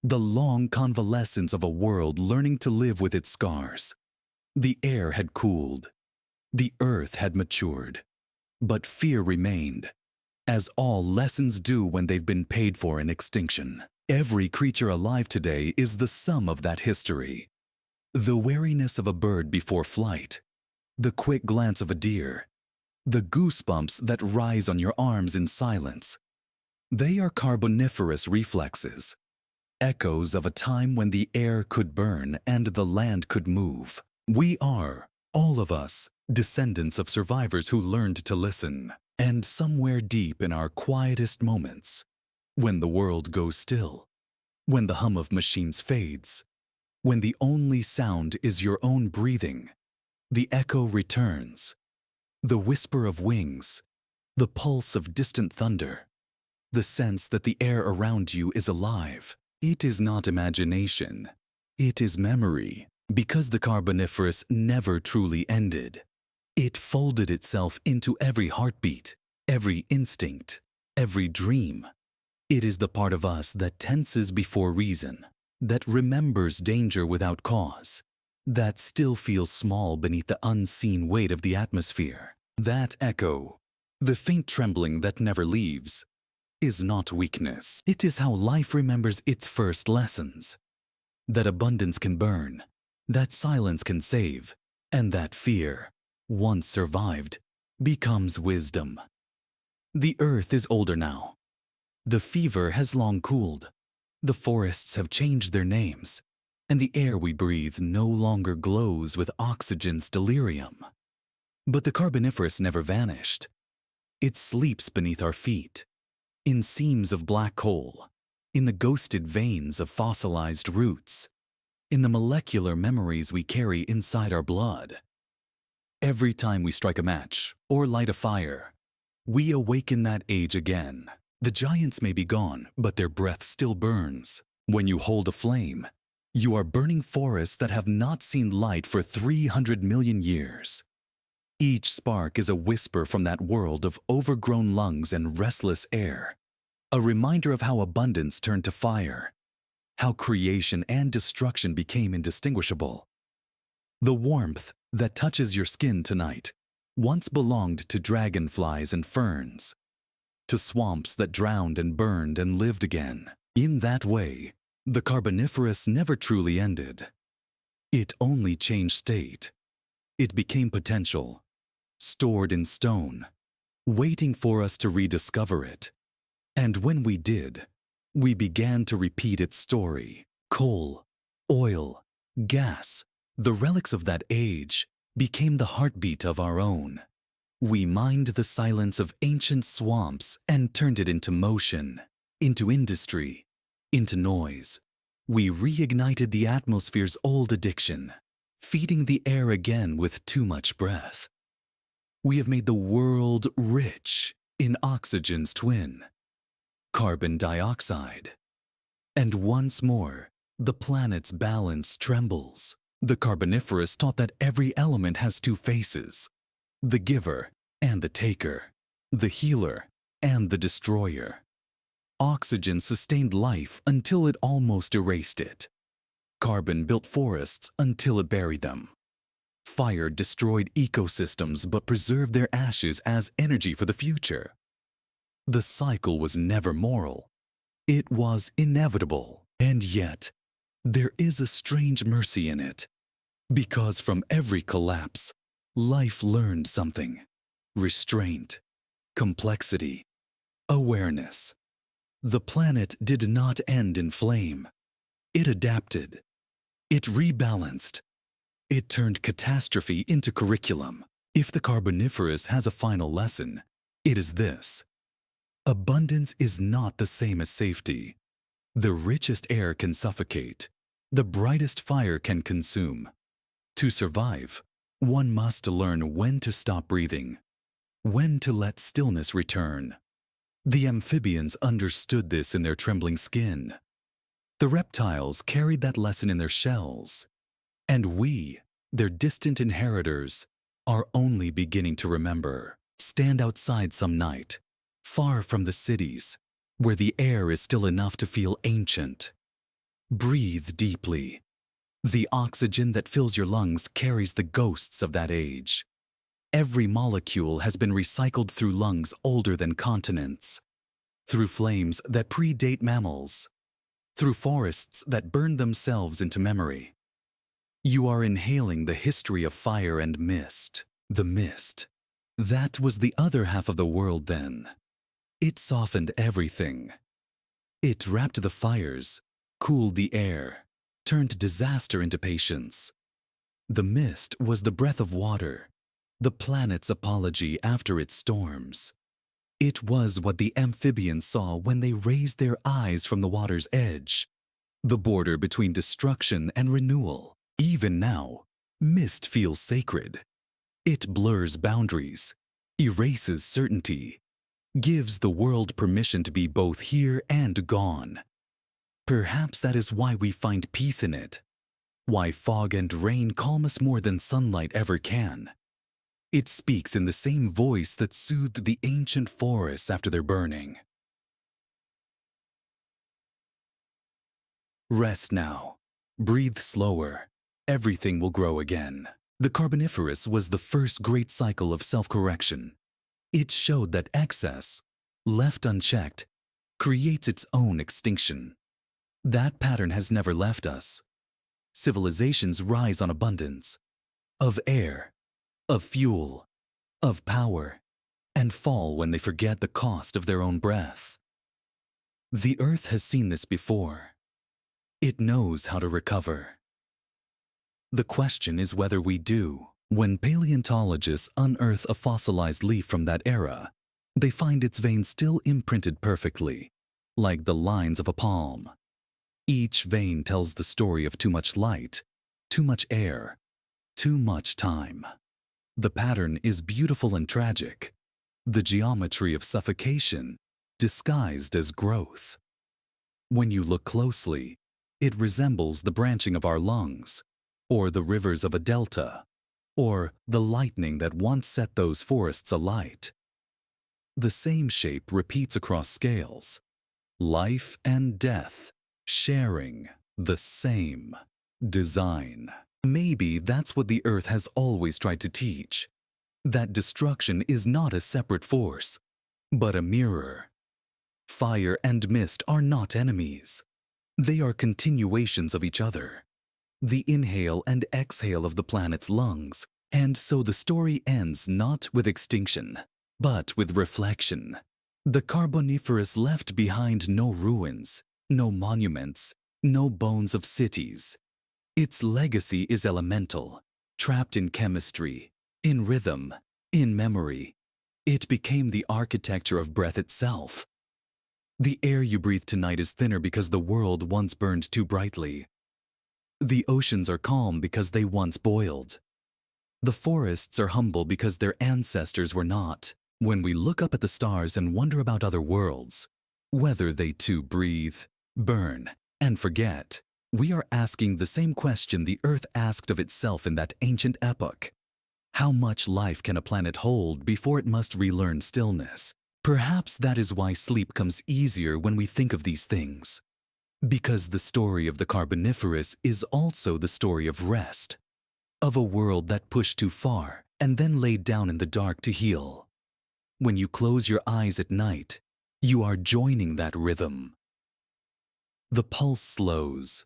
The long convalescence of a world learning to live with its scars. The air had cooled. The earth had matured. But fear remained, as all lessons do when they've been paid for in extinction. Every creature alive today is the sum of that history. The wariness of a bird before flight, the quick glance of a deer, the goosebumps that rise on your arms in silence. They are carboniferous reflexes, echoes of a time when the air could burn and the land could move. We are, all of us, descendants of survivors who learned to listen. And somewhere deep in our quietest moments, when the world goes still, when the hum of machines fades, when the only sound is your own breathing, the echo returns, the whisper of wings, the pulse of distant thunder, the sense that the air around you is alive. It is not imagination, it is memory, because the Carboniferous never truly ended. It folded itself into every heartbeat, every instinct, every dream. It is the part of us that tenses before reason, that remembers danger without cause, that still feels small beneath the unseen weight of the atmosphere. That echo, the faint trembling that never leaves, is not weakness. It is how life remembers its first lessons. That abundance can burn, that silence can save, and that fear, once survived, becomes wisdom. The earth is older now. The fever has long cooled. The forests have changed their names, and the air we breathe no longer glows with oxygen's delirium. But the Carboniferous never vanished. It sleeps beneath our feet, in seams of black coal, in the ghosted veins of fossilized roots, in the molecular memories we carry inside our blood. Every time we strike a match or light a fire, we awaken that age again. The giants may be gone, but their breath still burns. When you hold a flame, you are burning forests that have not seen light for 300 million years. Each spark is a whisper from that world of overgrown lungs and restless air, a reminder of how abundance turned to fire, how creation and destruction became indistinguishable. The warmth that touches your skin tonight once belonged to dragonflies and ferns, to swamps that drowned and burned and lived again. In that way, the Carboniferous never truly ended. It only changed state. It became potential, stored in stone, waiting for us to rediscover it. And when we did, we began to repeat its story. Coal, oil, gas, the relics of that age became the heartbeat of our own. We mined the silence of ancient swamps and turned it into motion, into industry, into noise. We reignited the atmosphere's old addiction, feeding the air again with too much breath. We have made the world rich in oxygen's twin, carbon dioxide. And once more, the planet's balance trembles. The Carboniferous taught that every element has two faces, the giver and the taker, the healer and the destroyer. Oxygen sustained life until it almost erased it. Carbon built forests until it buried them. Fire destroyed ecosystems but preserved their ashes as energy for the future. The cycle was never moral. It was inevitable. And yet, there is a strange mercy in it. Because from every collapse, life learned something. Restraint, complexity, awareness. The planet did not end in flame. It adapted. It rebalanced. It turned catastrophe into curriculum. If the Carboniferous has a final lesson, it is this. Abundance is not the same as safety. The richest air can suffocate. The brightest fire can consume. To survive, one must learn when to stop breathing, when to let stillness return. The amphibians understood this in their trembling skin. The reptiles carried that lesson in their shells, and we, their distant inheritors, are only beginning to remember. Stand outside some night, far from the cities, where the air is still enough to feel ancient. Breathe deeply. The oxygen that fills your lungs carries the ghosts of that age. Every molecule has been recycled through lungs older than continents, through flames that predate mammals, through forests that burn themselves into memory. You are inhaling the history of fire and mist. The mist. That was the other half of the world then. It softened everything. It wrapped the fires, cooled the air, turned disaster into patience. The mist was the breath of water, the planet's apology after its storms. It was what the amphibians saw when they raised their eyes from the water's edge, the border between destruction and renewal. Even now, mist feels sacred. It blurs boundaries, erases certainty, gives the world permission to be both here and gone. Perhaps that is why we find peace in it, why fog and rain calm us more than sunlight ever can. It speaks in the same voice that soothed the ancient forests after their burning. Rest now. Breathe slower. Everything will grow again. The Carboniferous was the first great cycle of self-correction. It showed that excess, left unchecked, creates its own extinction. That pattern has never left us. Civilizations rise on abundance, of air, of fuel, of power, and fall when they forget the cost of their own breath. The Earth has seen this before. It knows how to recover. The question is whether we do. When paleontologists unearth a fossilized leaf from that era, they find its veins still imprinted perfectly, like the lines of a palm. Each vein tells the story of too much light, too much air, too much time. The pattern is beautiful and tragic, the geometry of suffocation, disguised as growth. When you look closely, it resembles the branching of our lungs, or the rivers of a delta, or the lightning that once set those forests alight. The same shape repeats across scales, life and death sharing the same design. Maybe that's what the Earth has always tried to teach, that destruction is not a separate force, but a mirror. Fire and mist are not enemies. They are continuations of each other, the inhale and exhale of the planet's lungs, and so the story ends not with extinction, but with reflection. The Carboniferous left behind no ruins, no monuments, no bones of cities. Its legacy is elemental, trapped in chemistry, in rhythm, in memory. It became the architecture of breath itself. The air you breathe tonight is thinner because the world once burned too brightly. The oceans are calm because they once boiled. The forests are humble because their ancestors were not. When we look up at the stars and wonder about other worlds, whether they too breathe, burn, and forget, we are asking the same question the Earth asked of itself in that ancient epoch. How much life can a planet hold before it must relearn stillness? Perhaps that is why sleep comes easier when we think of these things. Because the story of the Carboniferous is also the story of rest, of a world that pushed too far and then laid down in the dark to heal. When you close your eyes at night, you are joining that rhythm. The pulse slows.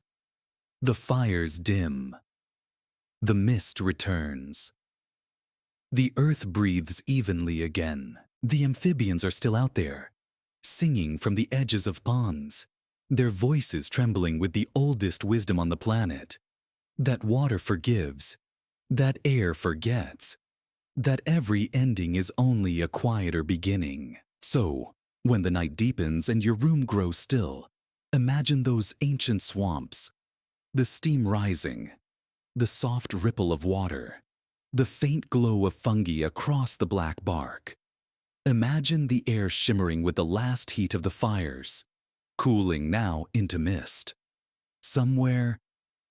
The fires dim. The mist returns. The Earth breathes evenly again. The amphibians are still out there, singing from the edges of ponds, their voices trembling with the oldest wisdom on the planet. That water forgives, that air forgets, that every ending is only a quieter beginning. So, when the night deepens and your room grows still, imagine those ancient swamps, the steam rising, the soft ripple of water, the faint glow of fungi across the black bark. Imagine the air shimmering with the last heat of the fires, cooling now into mist. Somewhere,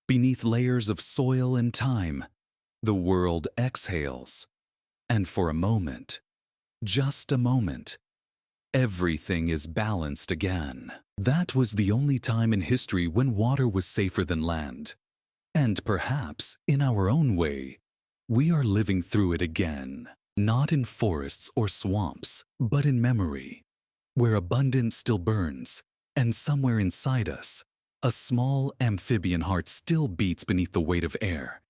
beneath layers of soil and time, the world exhales. And for a moment, just a moment, everything is balanced again. That was the only time in history when water was safer than land. And perhaps, in our own way, we are living through it again. Not in forests or swamps, but in memory, where abundance still burns, and somewhere inside us, a small amphibian heart still beats beneath the weight of air,